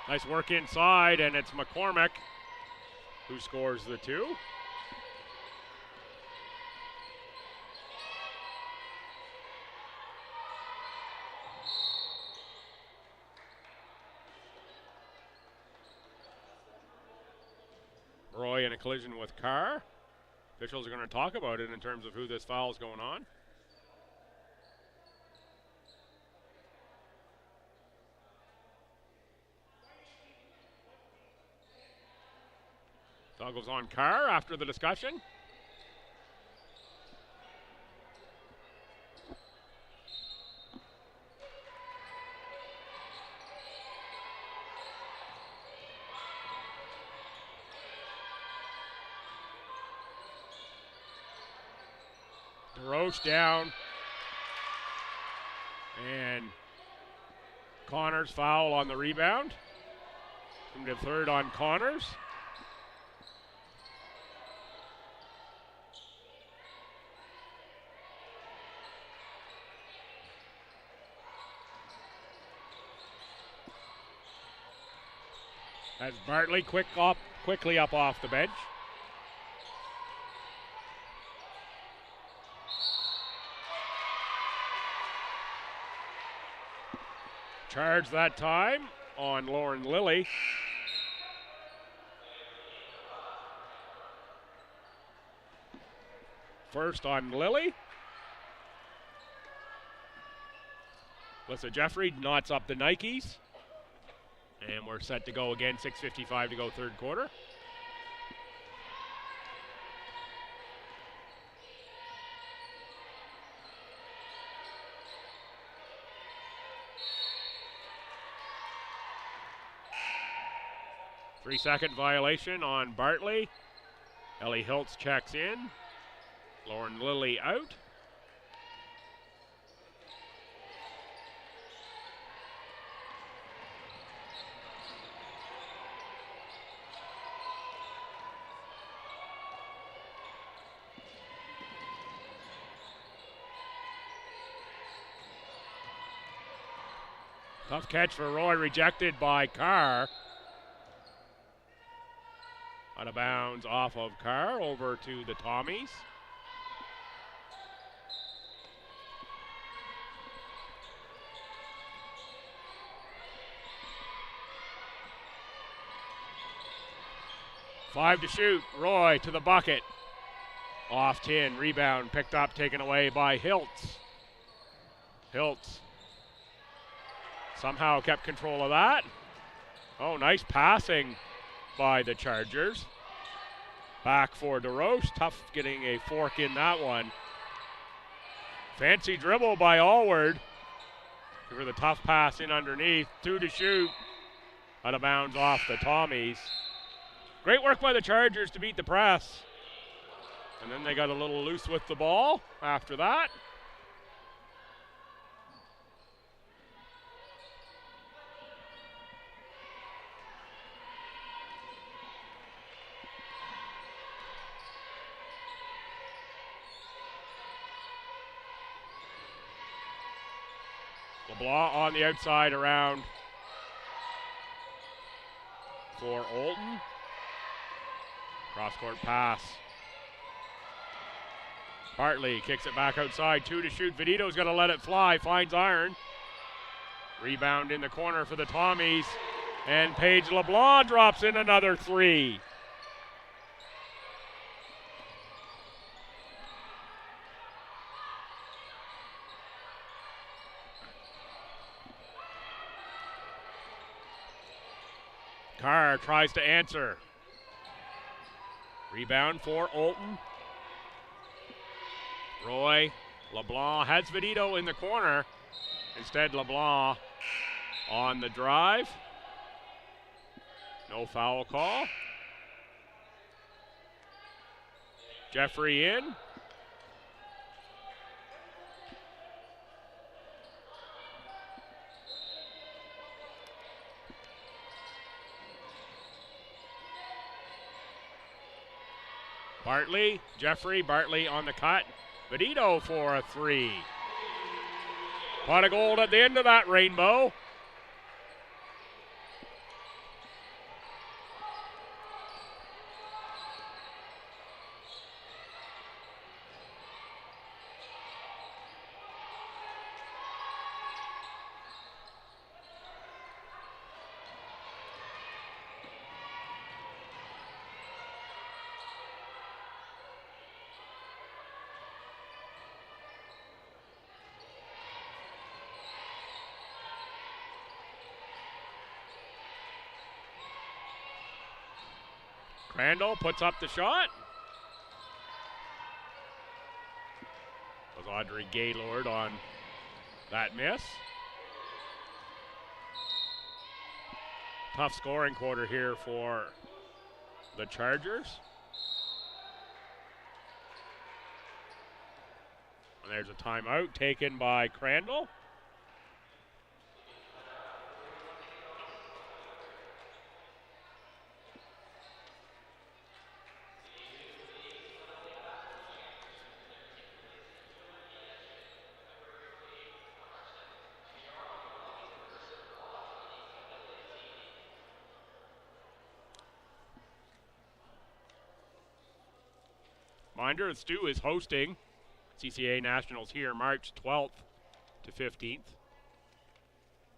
Nice work inside, and it's McCormick who scores the 2. Roy in a collision with Carr. Officials are going to talk about it in terms of who this foul is going on. Foul goes on Carr after the discussion. DeRoche down. And Connors foul on the rebound. Into third on Connors. As Bartley quickly up off the bench. Charge that time on Lauren Lilly. First on Lilly. Alyssa Jeffrey knots up the Nikes. And we're set to go again, 6:55 to go third quarter. Three-second violation on Bartley. Ellie Hiltz checks in. Lauren Lilly out. Tough catch for Roy, rejected by Carr. Out of bounds off of Carr, over to the Tommies. Five to shoot, Roy to the bucket. Off 10, rebound picked up, taken away by Hiltz. Hiltz somehow kept control of that. Oh, nice passing by the Chargers. Back for DeRoche. Tough getting a fork in that one. Fancy dribble by Allward. Give her the tough pass in underneath. Two to shoot. Out of bounds off the Tommies. Great work by the Chargers to beat the press. And then they got a little loose with the ball after that. LeBlanc on the outside around for Olton. Cross-court pass. Bartley kicks it back outside. Two to shoot. Vedito's going to let it fly. Finds iron. Rebound in the corner for the Tommies. And Paige LeBlanc drops in another three. Carr tries to answer. Rebound for Olton. Roy, LeBlanc has Vedito in the corner. Instead, LeBlanc on the drive. No foul call. Jeffrey in. Bartley, Jeffrey, Bartley on the cut. Vedito for a three. Pot of gold at the end of that rainbow. Crandall puts up the shot. Was Audrey Gaylord on that miss. Tough scoring quarter here for the Chargers. And there's a timeout taken by Crandall. Reminder, STU is hosting CCA Nationals here March 12th to 15th.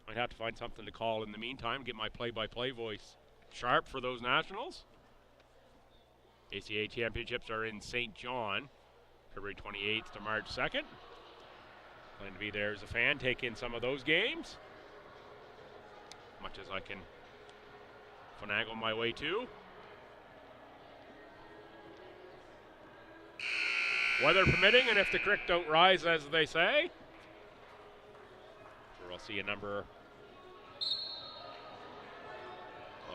Might have to find something to call in the meantime, get my play-by-play voice sharp for those Nationals. ACAA championships are in St. John, February 28th to March 2nd. Plan to be there as a fan, take in some of those games. Much as I can finagle my way to. Weather permitting, and if the creek don't rise, as they say, sure we'll see a number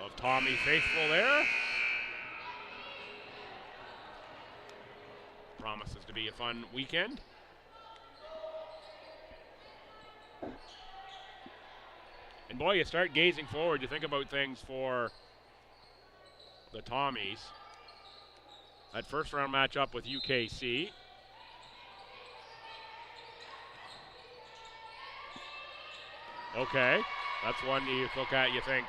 of Tommy faithful there. Promises to be a fun weekend. And boy, you start gazing forward, you think about things for the Tommies. That first round matchup with UKC. Okay, that's one you look at, you think,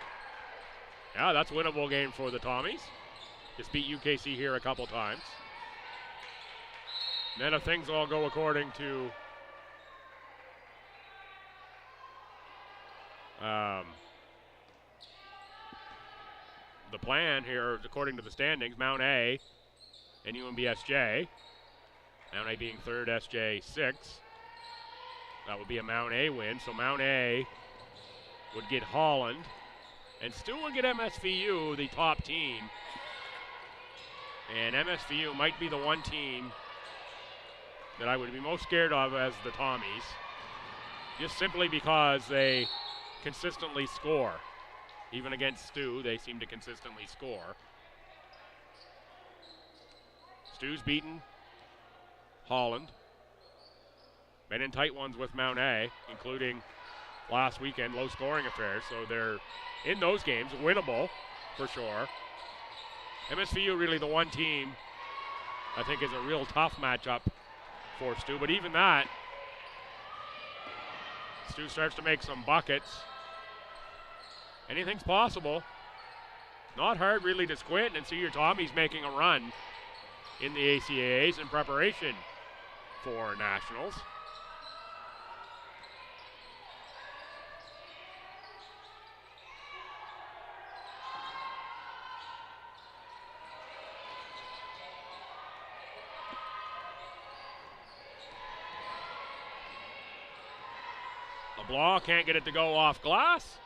yeah, that's a winnable game for the Tommies. Just beat UKC here a couple times. And then if things all go according to the plan here, according to the standings, Mount A and UMBSJ. Mount A being third, SJ 6. That would be a Mount A win. So Mount A would get Holland, and STU would get MSVU, the top team. And MSVU might be the one team that I would be most scared of as the Tommies, just simply because they consistently score. Even against STU, they seem to consistently score. STU's beaten Holland. Been in tight ones with Mount A, including last weekend, low-scoring affairs. So they're in those games, winnable for sure. MSVU really the one team I think is a real tough matchup for STU. But even that, STU starts to make some buckets. Anything's possible. Not hard really to squint and see your Tommies making a run in the ACAAs in preparation for Nationals. LeBlanc can't get it to go off glass.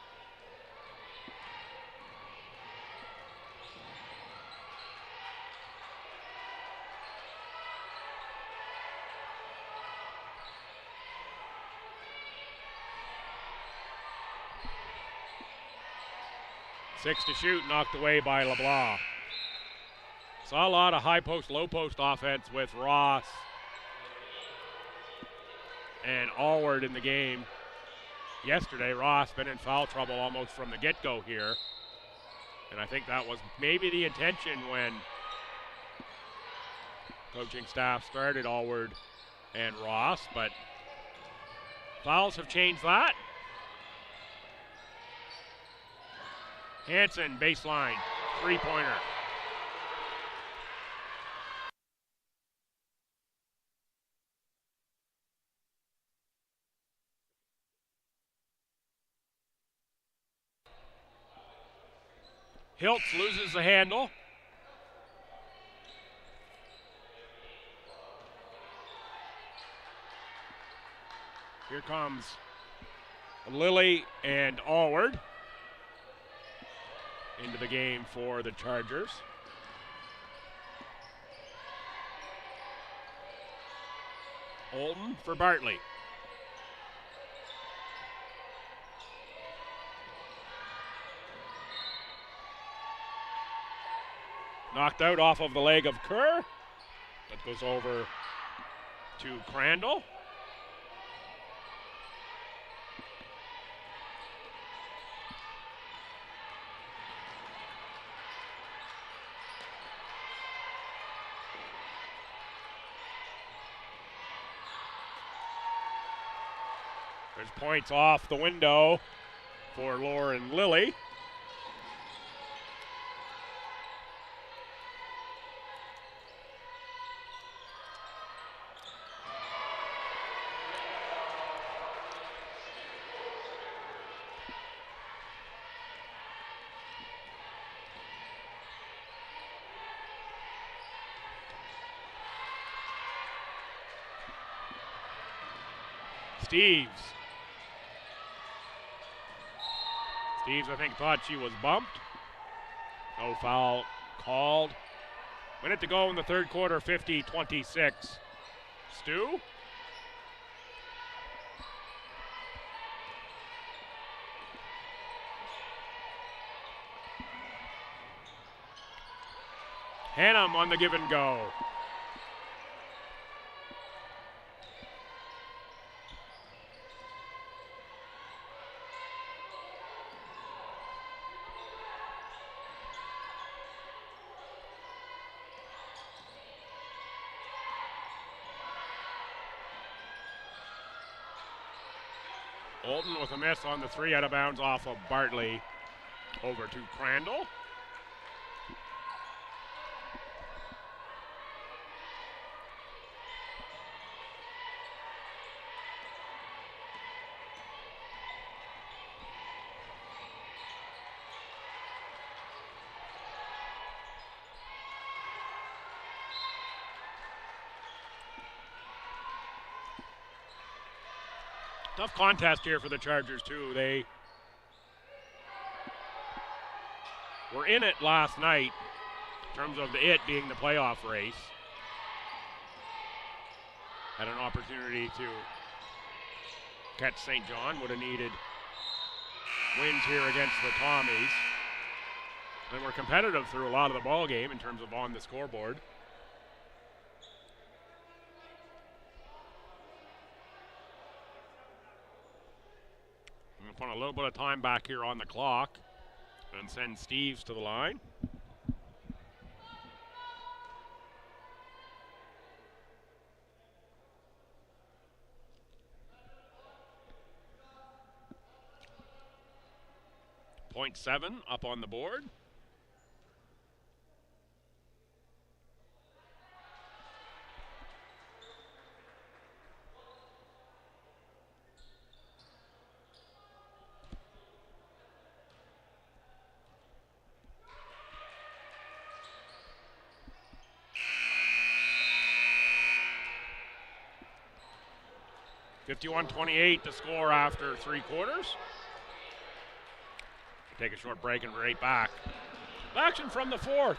Six to shoot, knocked away by LeBlanc. Saw a lot of high post, low post offense with Ross and Allward in the game yesterday. Ross been in foul trouble almost from the get-go here. And I think that was maybe the intention when coaching staff started Allward and Ross, but fouls have changed that. Hansen, baseline, three-pointer. Hiltz loses the handle. Here comes Lilly and Allward into the game for the Chargers. Olton for Bartley. Knocked out off of the leg of Kerr. That goes over to Crandall. There's points off the window for Lauren Lilly. Steves, I think, thought she was bumped. No foul called. Minute to go in the third quarter, 50-26. Stu? Hannum on the give and go. Bolton with a miss on the three, out of bounds off of Bartley. Over to Crandall. Tough contest here for the Chargers, too. They were in it last night in terms of it being the playoff race. Had an opportunity to catch St. John. Would have needed wins here against the Tommies. And were competitive through a lot of the ball game in terms of on the scoreboard. Put a little bit of time back here on the clock and send Steves to the line. .7 up on the board. .51-28 to score after three quarters. Take a short break and right back. Action from the fourth.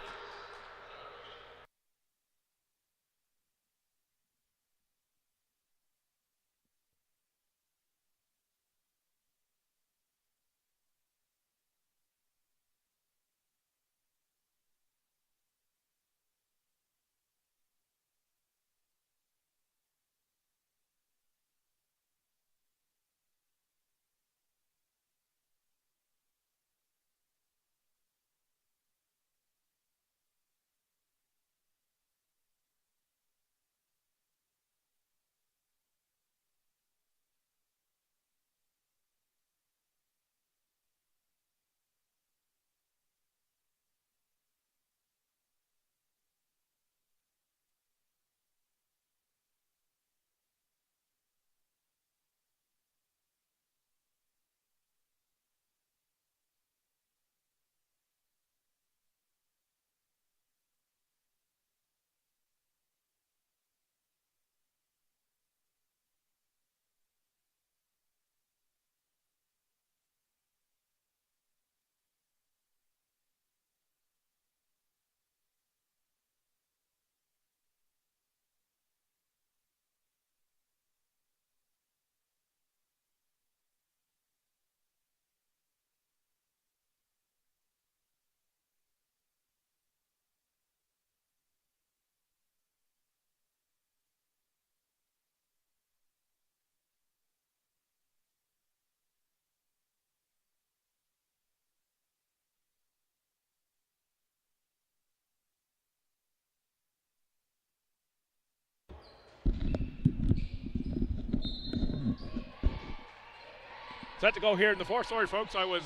Set to go here in the fourth. Sorry, folks, I was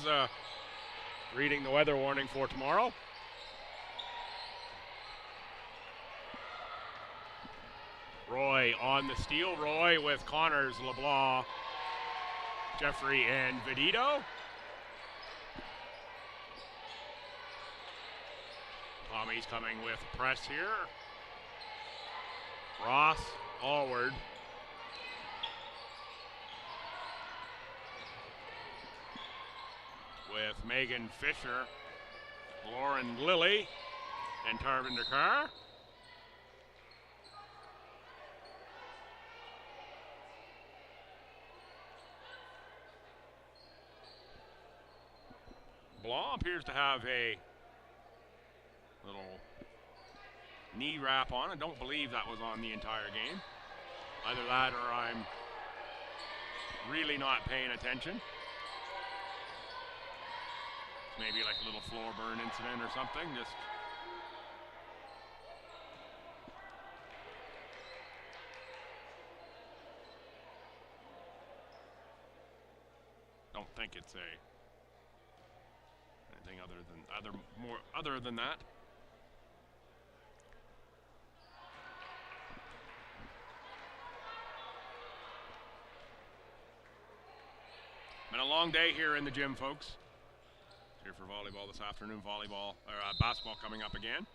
reading the weather warning for tomorrow. Roy on the steal. Roy with Connors, LeBlanc, Jeffrey, and Vedito. Tommy's coming with press here. Ross Allward. With Megan Fisher, Lauren Lilly, and Tarvinder Carr. Blanc appears to have a little knee wrap on. I don't believe that was on the entire game. Either that or I'm really not paying attention. Maybe like a little floor burn incident or something. Just don't think it's anything other than that. Been a long day here in the gym, folks. Here for volleyball this afternoon. Basketball coming up again.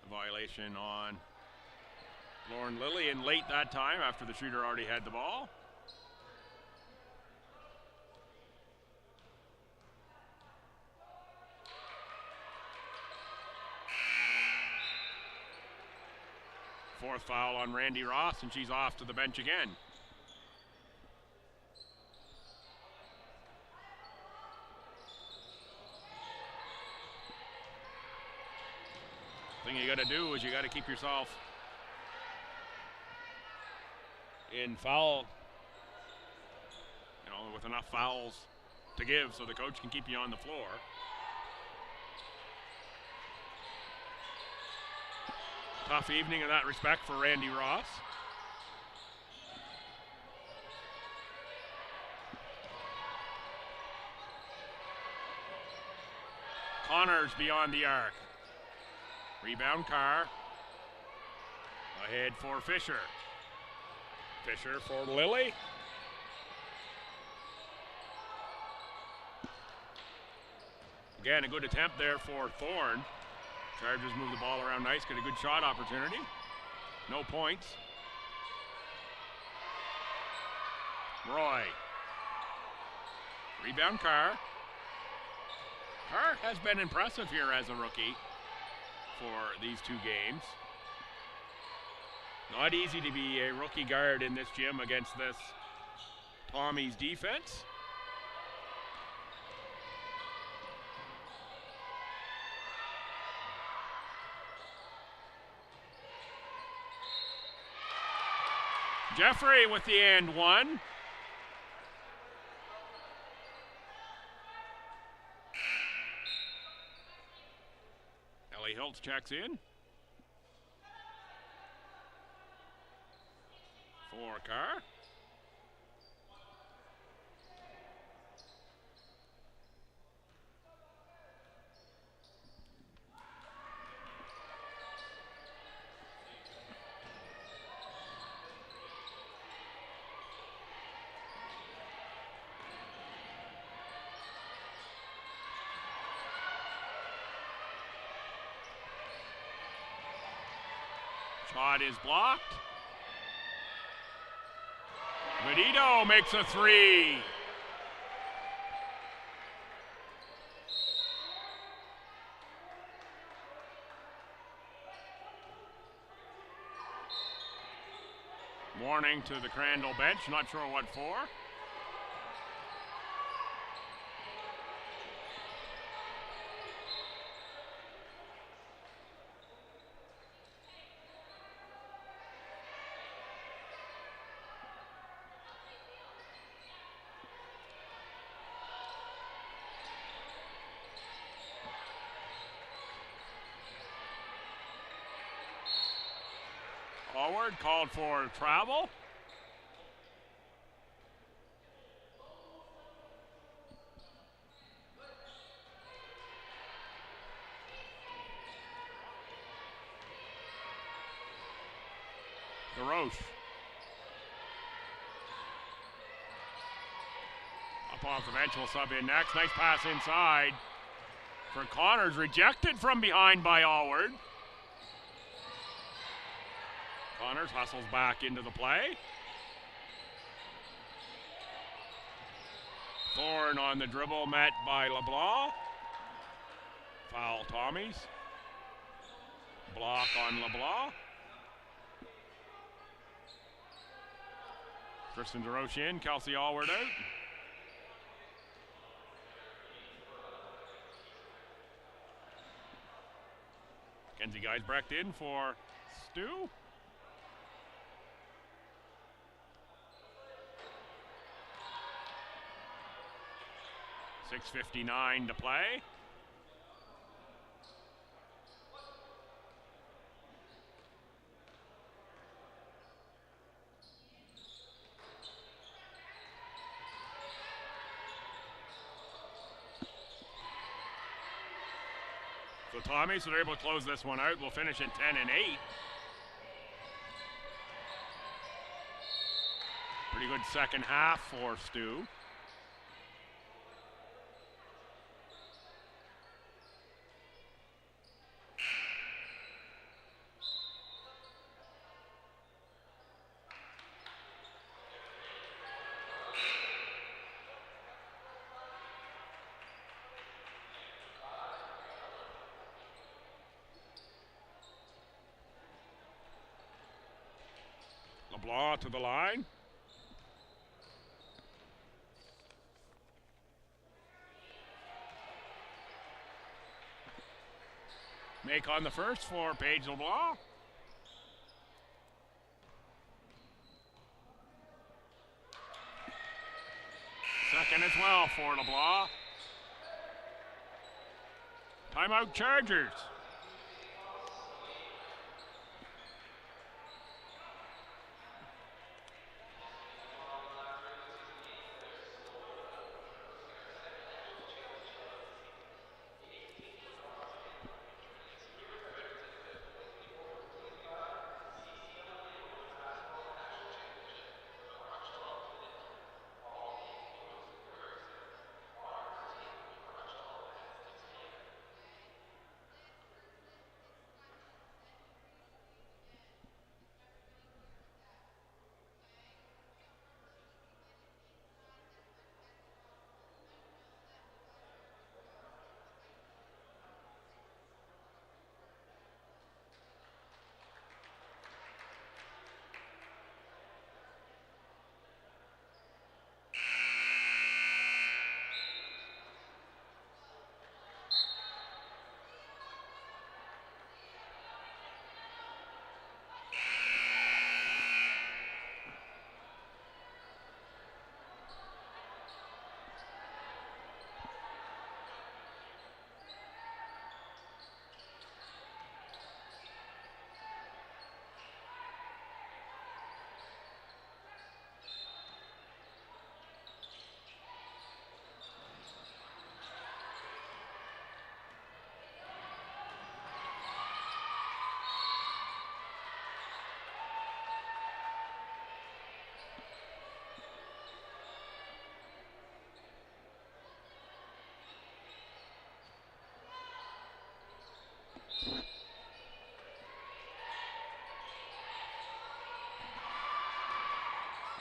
A violation on Lauren Lilly and late that time after the shooter already had the ball. Fourth foul on Randy Ross, and she's off to the bench again. Thing you got to do is you got to keep yourself in foul, with enough fouls to give so the coach can keep you on the floor. Tough evening in that respect for Randy Ross. Connors beyond the arc. Rebound Carr. Ahead for Fisher. Fisher for Lilly. Again, a good attempt there for Thorne. Chargers move the ball around nice, get a good shot opportunity. No points. Roy. Rebound Carr. Carr has been impressive here as a rookie for these two games. Not easy to be a rookie guard in this gym against this Tommy's defense. Jeffrey with the and one. Ellie Hiltz checks in. For Carr. Shot is blocked. Vedito makes a three. Warning to the Crandall bench, not sure what for. Forward, called for travel. DeRoche. Up off the bench, will sub in next. Nice pass inside for Connors. Rejected from behind by Allward. Connors hustles back into the play. Thorne on the dribble, met by LeBlanc. Foul Tommies. Block on LeBlanc. Tristan DeRoche in, Kelsey Allward out. Kenzie Geisbrecht in for Stu. .6:59 to play. So Tommies are able to close this one out. We'll finish at 10-8. Pretty good second half for Stu. LeBlanc to the line. Make on the first for Paige LeBlanc. Second as well for LeBlanc. Timeout Chargers.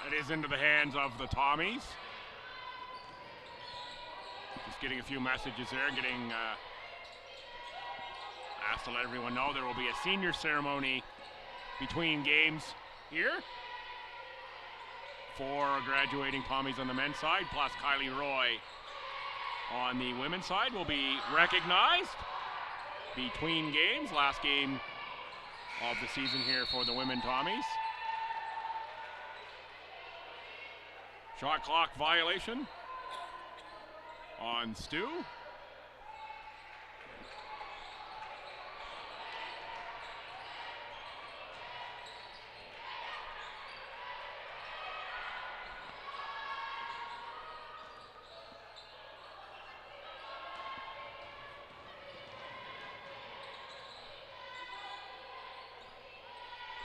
That is into the hands of the Tommies. Just getting a few messages there, getting asked to let everyone know there will be a senior ceremony between games here for graduating Tommies on the men's side, plus Kylie Roy on the women's side will be recognized between games. Last game of the season here for the women Tommies. Shot clock violation on Stu.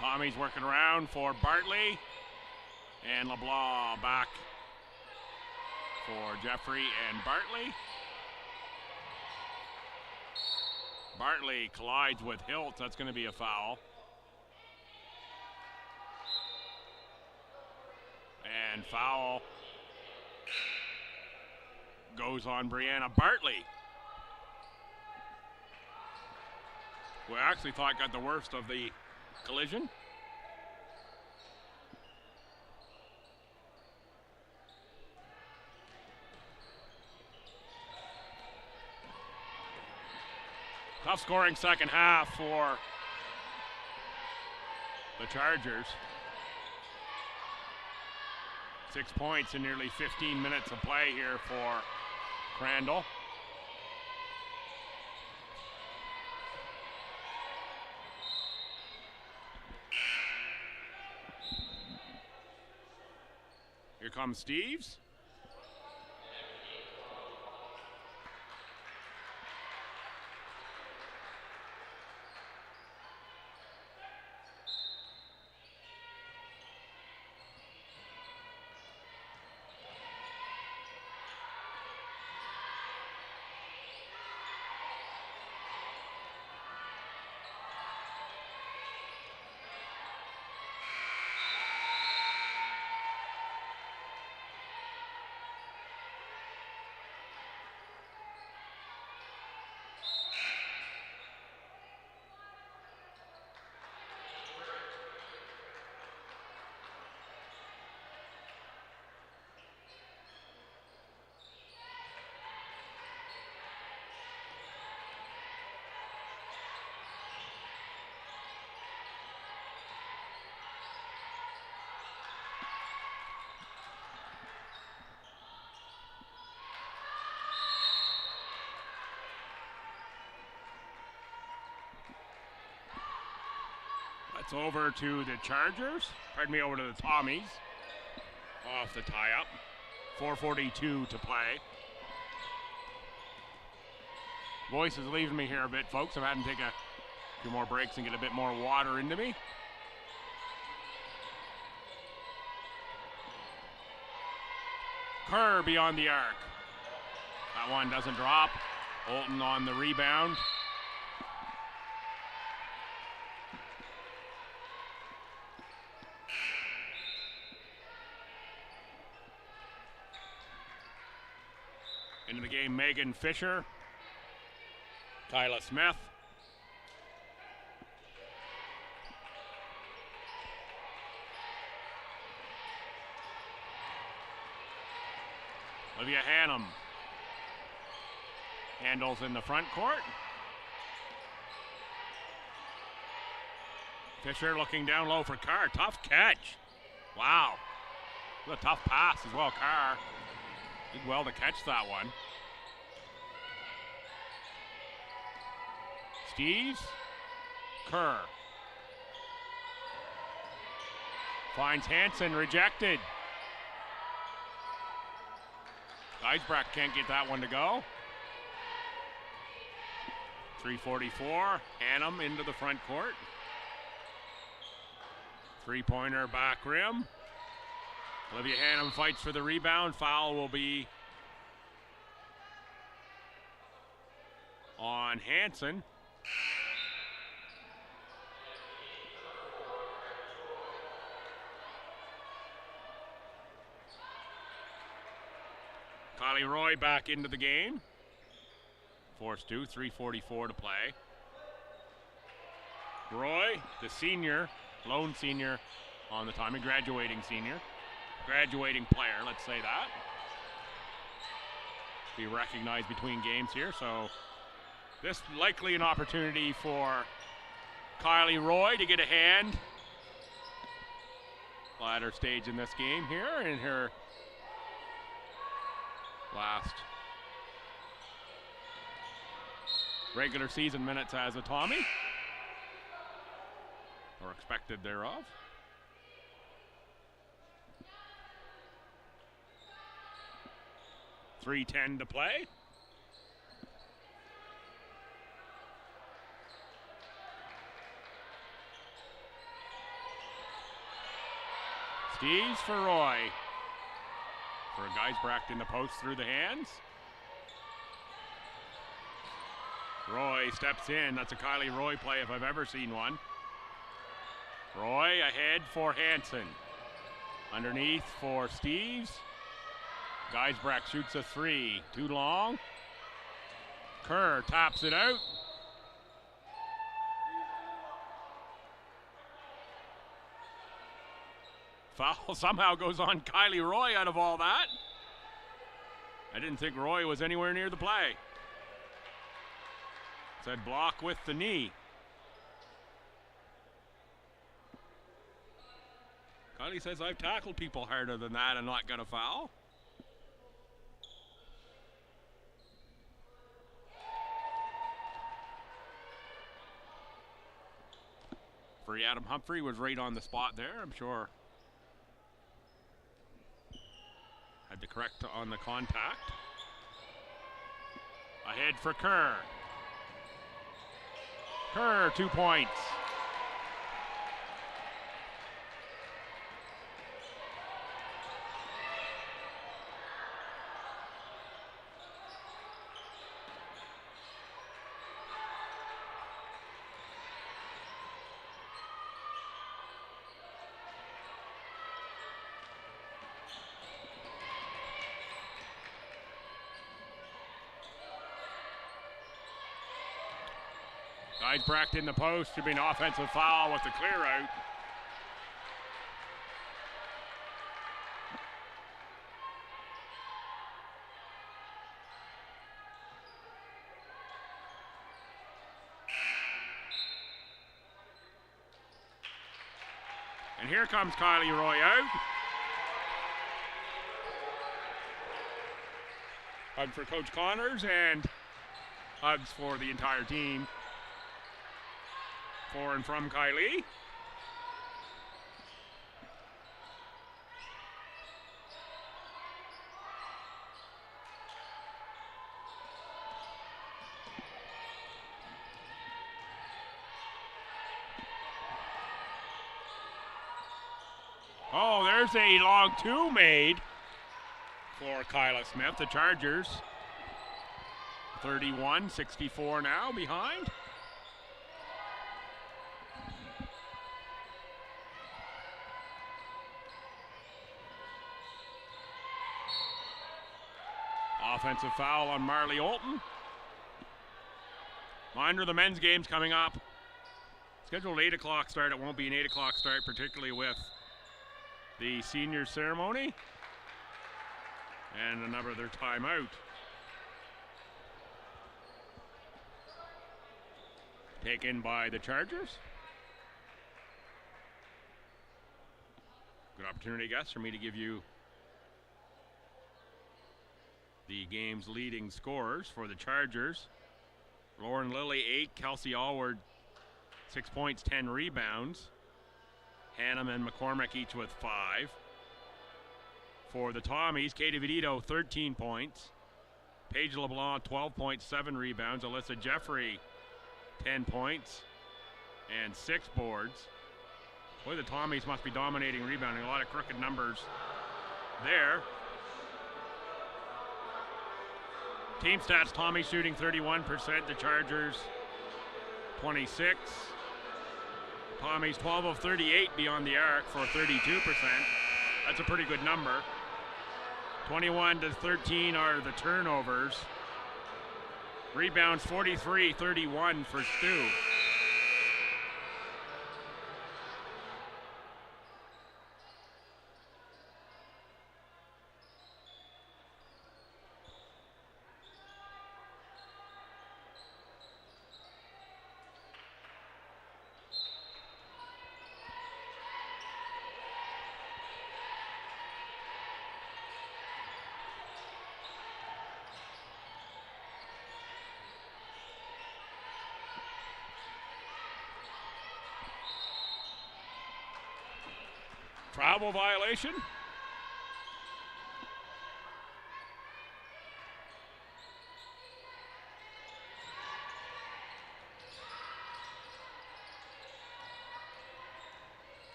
Tommy's working around for Bartley. And LeBlanc back for Jeffrey and Bartley. Bartley collides with Hilt. That's going to be a foul. And foul goes on Brianna Bartley, who I actually thought got the worst of the collision. Tough scoring second half for the Chargers. 6 points in nearly 15 minutes of play here for Crandall. Here comes Steves. It's over to the Chargers. Pardon me, over to the Tommies. Off the tie-up. 4:42 to play. Voice is leaving me here a bit, folks. I'm having to take a few more breaks and get a bit more water into me. Kerr beyond the arc. That one doesn't drop. Olton on the rebound. Into the game, Megan Fisher. Kyla Smith. Olivia Hannum handles in the front court. Fisher looking down low for Carr. Tough catch. Wow. A tough pass as well, Carr. Did well to catch that one. Steves. Kerr. Finds Hansen, rejected. Geisbrecht can't get that one to go. 3:44. Hannum into the front court. Three-pointer back rim. Olivia Hannum fights for the rebound. Foul will be on Hansen. Kylie Roy back into the game. Forced to, 3:44 to play. Roy, the senior, lone senior on the time, a graduating senior. Graduating player, let's say that. Be recognized between games here, so this likely an opportunity for Kylie Roy to get a hand. Latter stage in this game here in her last regular season minutes as a Tommy, or expected thereof. .310 to play. Steves for Roy. For Geisbrecht in the post through the hands. Roy steps in. That's a Kylie Roy play if I've ever seen one. Roy ahead for Hansen. Underneath for Steves. Geisbrecht shoots a three. Too long. Kerr taps it out. Foul somehow goes on Kylie Roy out of all that. I didn't think Roy was anywhere near the play. Said block with the knee. Kylie says, I've tackled people harder than that and not got a foul. Free Adam Humphrey was right on the spot there, I'm sure. Had to correct on the contact. Ahead for Kerr. Kerr, 2 points. Geisbrecht in the post, should be an offensive foul with the clear out. And here comes Kylie Roy out. Hug for Coach Connors and hugs for the entire team. For and from Kylie. Oh, there's a long two made for Kyla Smith. The Chargers 31-64 now behind. Offensive foul on Marley Olton. Reminder, the men's game's coming up. Scheduled 8 o'clock start. It won't be an 8 o'clock start, particularly with the senior ceremony and another timeout. Taken by the Chargers. Good opportunity, I guess, for me to give you the game's leading scorers for the Chargers. Lauren Lilly, 8. Kelsey Allward, 6 points, 10 rebounds. Hannum and McCormick each with 5. For the Tommies, Katie Vidito, 13 points. Paige LeBlanc, 12 points, 7 rebounds. Alyssa Jeffrey, 10 points and 6 boards. Boy, the Tommies must be dominating rebounding. A lot of crooked numbers there. Team stats, Tommy shooting 31%, the Chargers 26. Tommy's 12 of 38 beyond the arc for 32%. That's a pretty good number. 21 to 13 are the turnovers. Rebounds 43-31 for Stu. Travel violation.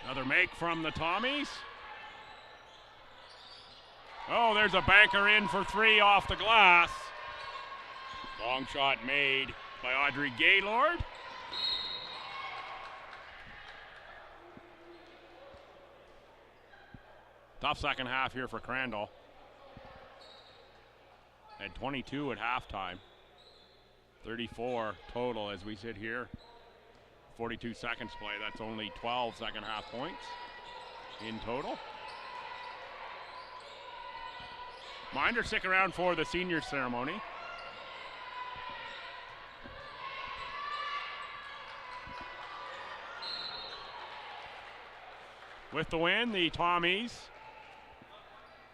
Another make from the Tommies. Oh, there's a banker in for 3 off the glass. Long shot made by Audrey Gaylord. Tough second half here for Crandall. At 22 at halftime. 34 total as we sit here. 42 seconds play. That's only 12 second half points in total. Reminder, stick around for the senior ceremony. With the win, the Tommies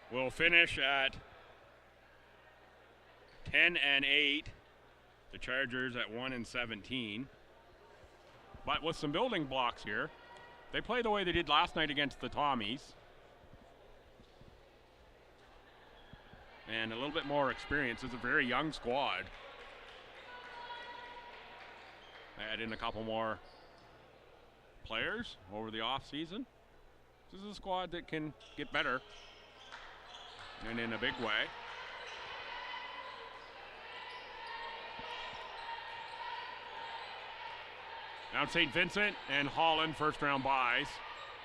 will finish at 10-8. The Chargers at 1-17. But with some building blocks here, they play the way they did last night against the Tommies. And a little bit more experience. It's a very young squad. Add in a couple more players over the offseason. This is a squad that can get better, and in a big way. Mount St. Vincent and Holland first round buys.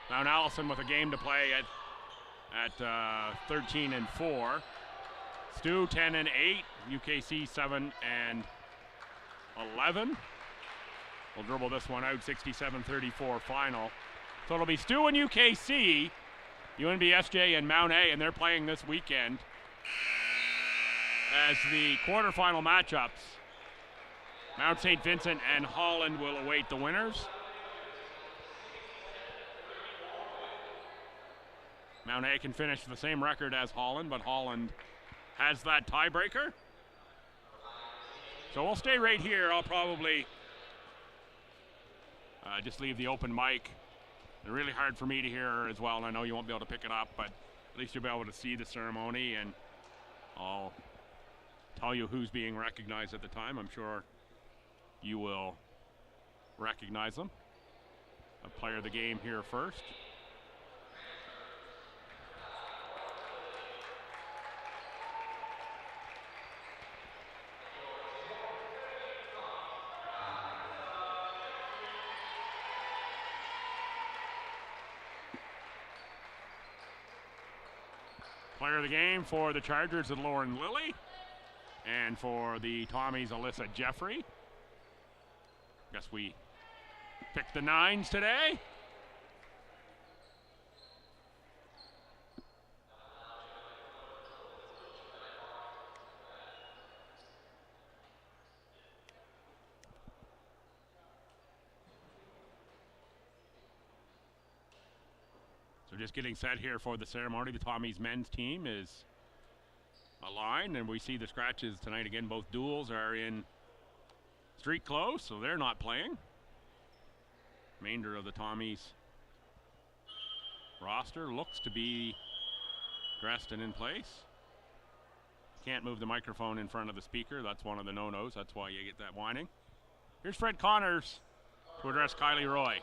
Mount Allison with a game to play at 13-4. STU 10-8. UKC 7-11. We'll dribble this one out. 67-34 final. So it'll be STU and UKC, UNBSJ and Mount A, and they're playing this weekend as the quarterfinal matchups. Mount St. Vincent and Holland will await the winners. Mount A can finish the same record as Holland, but Holland has that tiebreaker. So we'll stay right here. I'll probably just leave the open mic. They're really hard for me to hear as well, and I know you won't be able to pick it up, but at least you'll be able to see the ceremony, and I'll tell you who's being recognized at the time. I'm sure you will recognize them. A player of the game here first. Player of the game for the Chargers is Lauren Lilly, and for the Tommies, Alyssa Jeffrey. Guess we picked the 9s today. So just getting set here for the ceremony. The Tommies men's team is aligned, and we see the scratches tonight again. Both duels are in street clothes, so they're not playing. Remainder of the Tommies roster looks to be dressed and in place. Can't move the microphone in front of the speaker. That's one of the no-nos. That's why you get that whining. Here's Fred Connors to address Kylie Roy.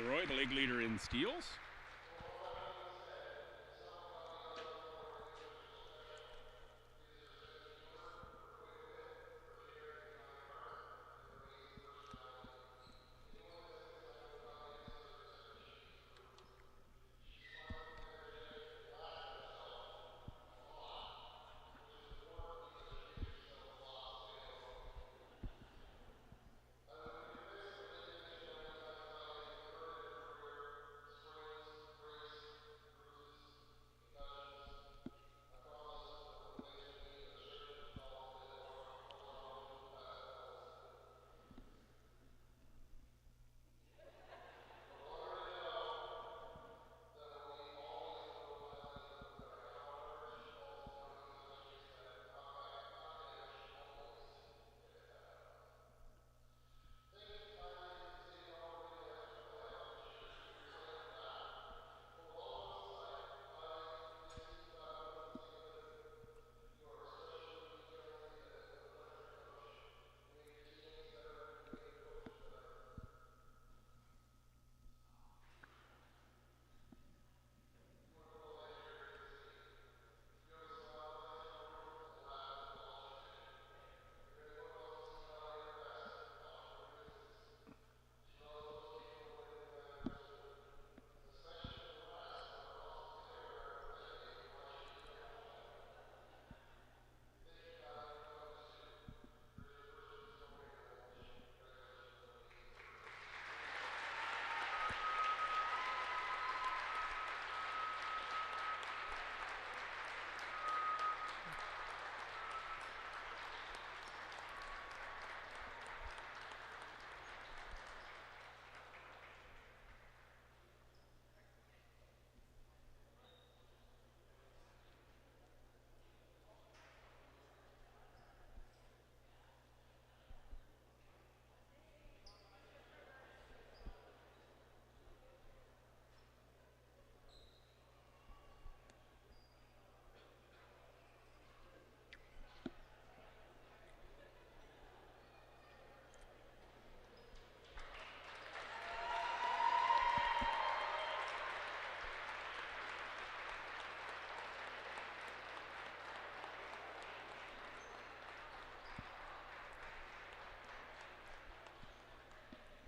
Kylie Roy, the league leader in steals.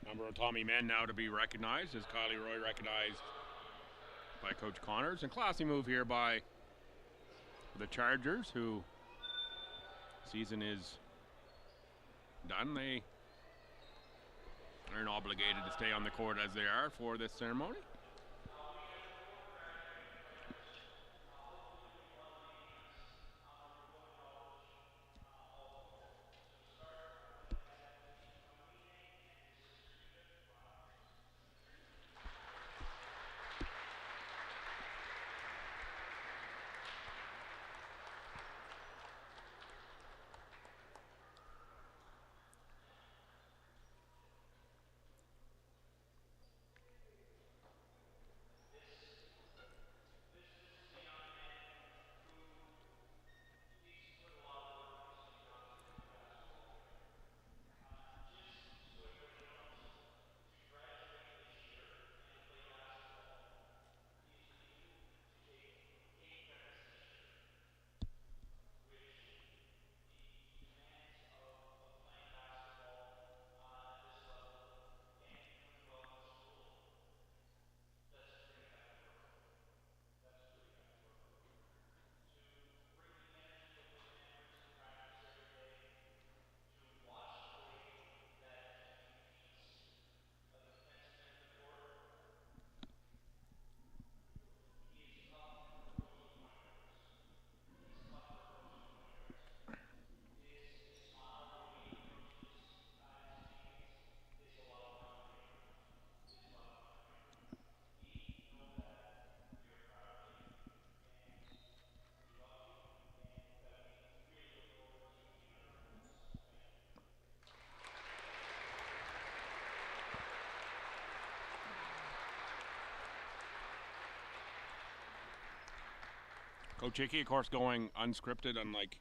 Number of Tommy men now to be recognized as Kylie Roy recognized by Coach Connors. And classy move here by the Chargers, who season is done. They aren't obligated to stay on the court as they are for this ceremony. Coach Hickey, of course, going unscripted, unlike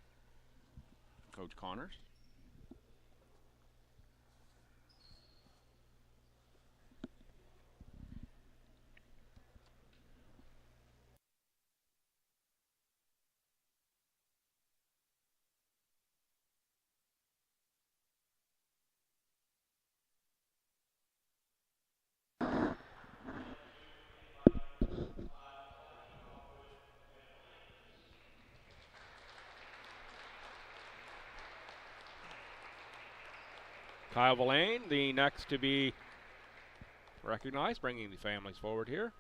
Coach Connors. Kyle Villain, the next to be recognized, bringing the families forward here.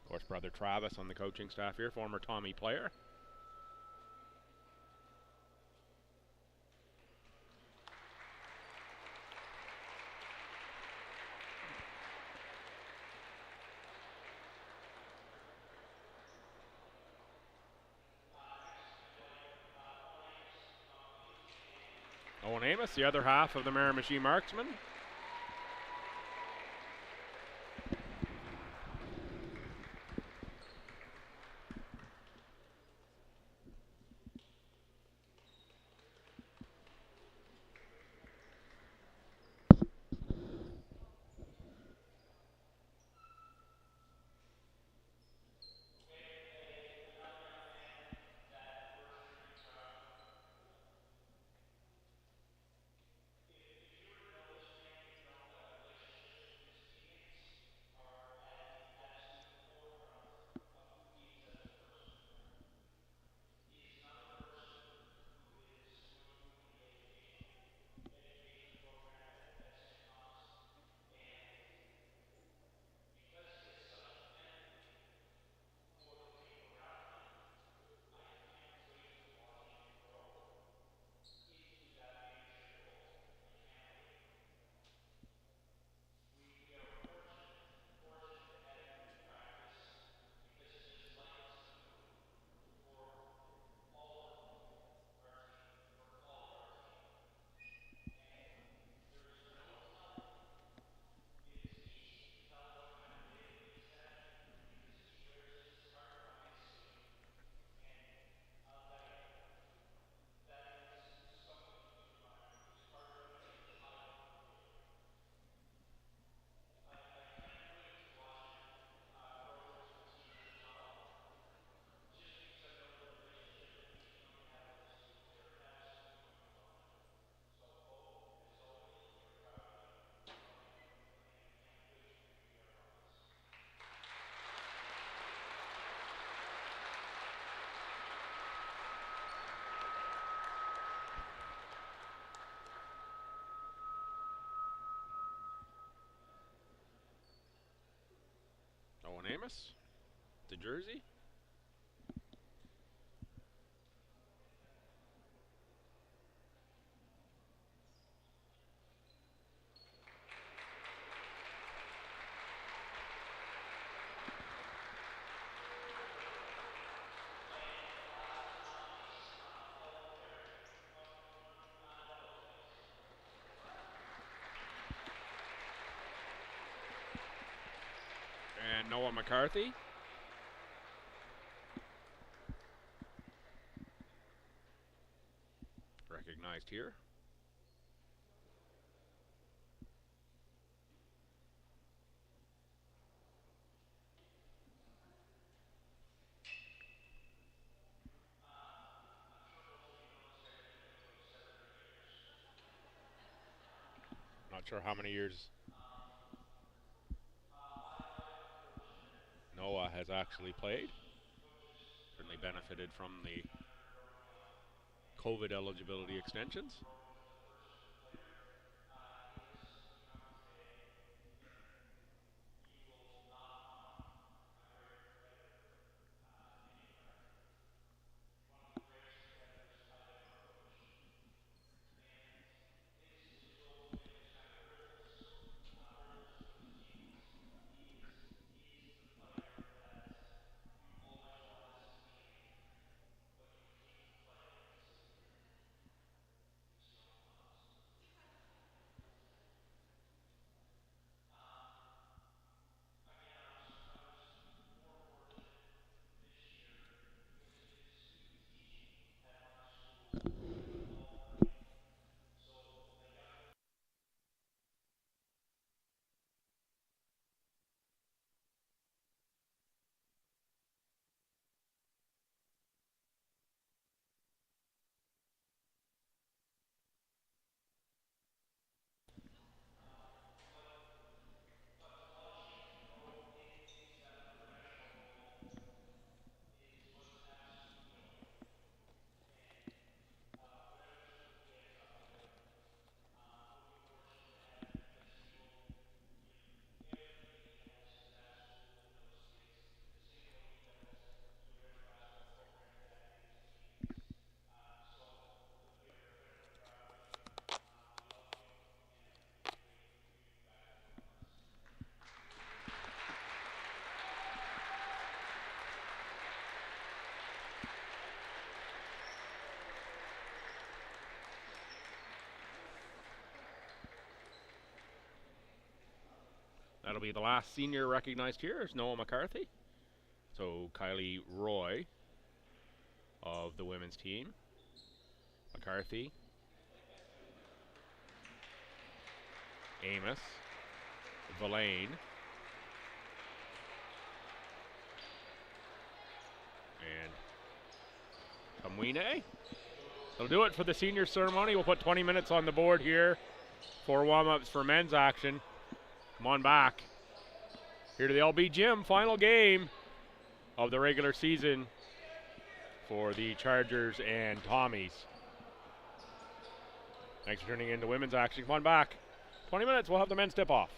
Of course, brother Travis on the coaching staff here, former Tommy player. Owen Amos, the other half of the Miramichi Marksmen. Owen Amos, the jersey. and Noah McCarthy. Recognized here. Not sure how many years Noah has actually played. Certainly benefited from the COVID eligibility extensions. That'll be the last senior recognized here is Noah McCarthy. So Kylie Roy of the women's team. McCarthy. Amos. Villain. And Kamwine. That'll do it for the senior ceremony. We'll put 20 minutes on the board here for warm-ups for men's action. Come on back. Here to the LB Gym, final game of the regular season for the Chargers and Tommies. Thanks for tuning in to women's action. Come on back. 20 minutes, we'll have the men's tip-off.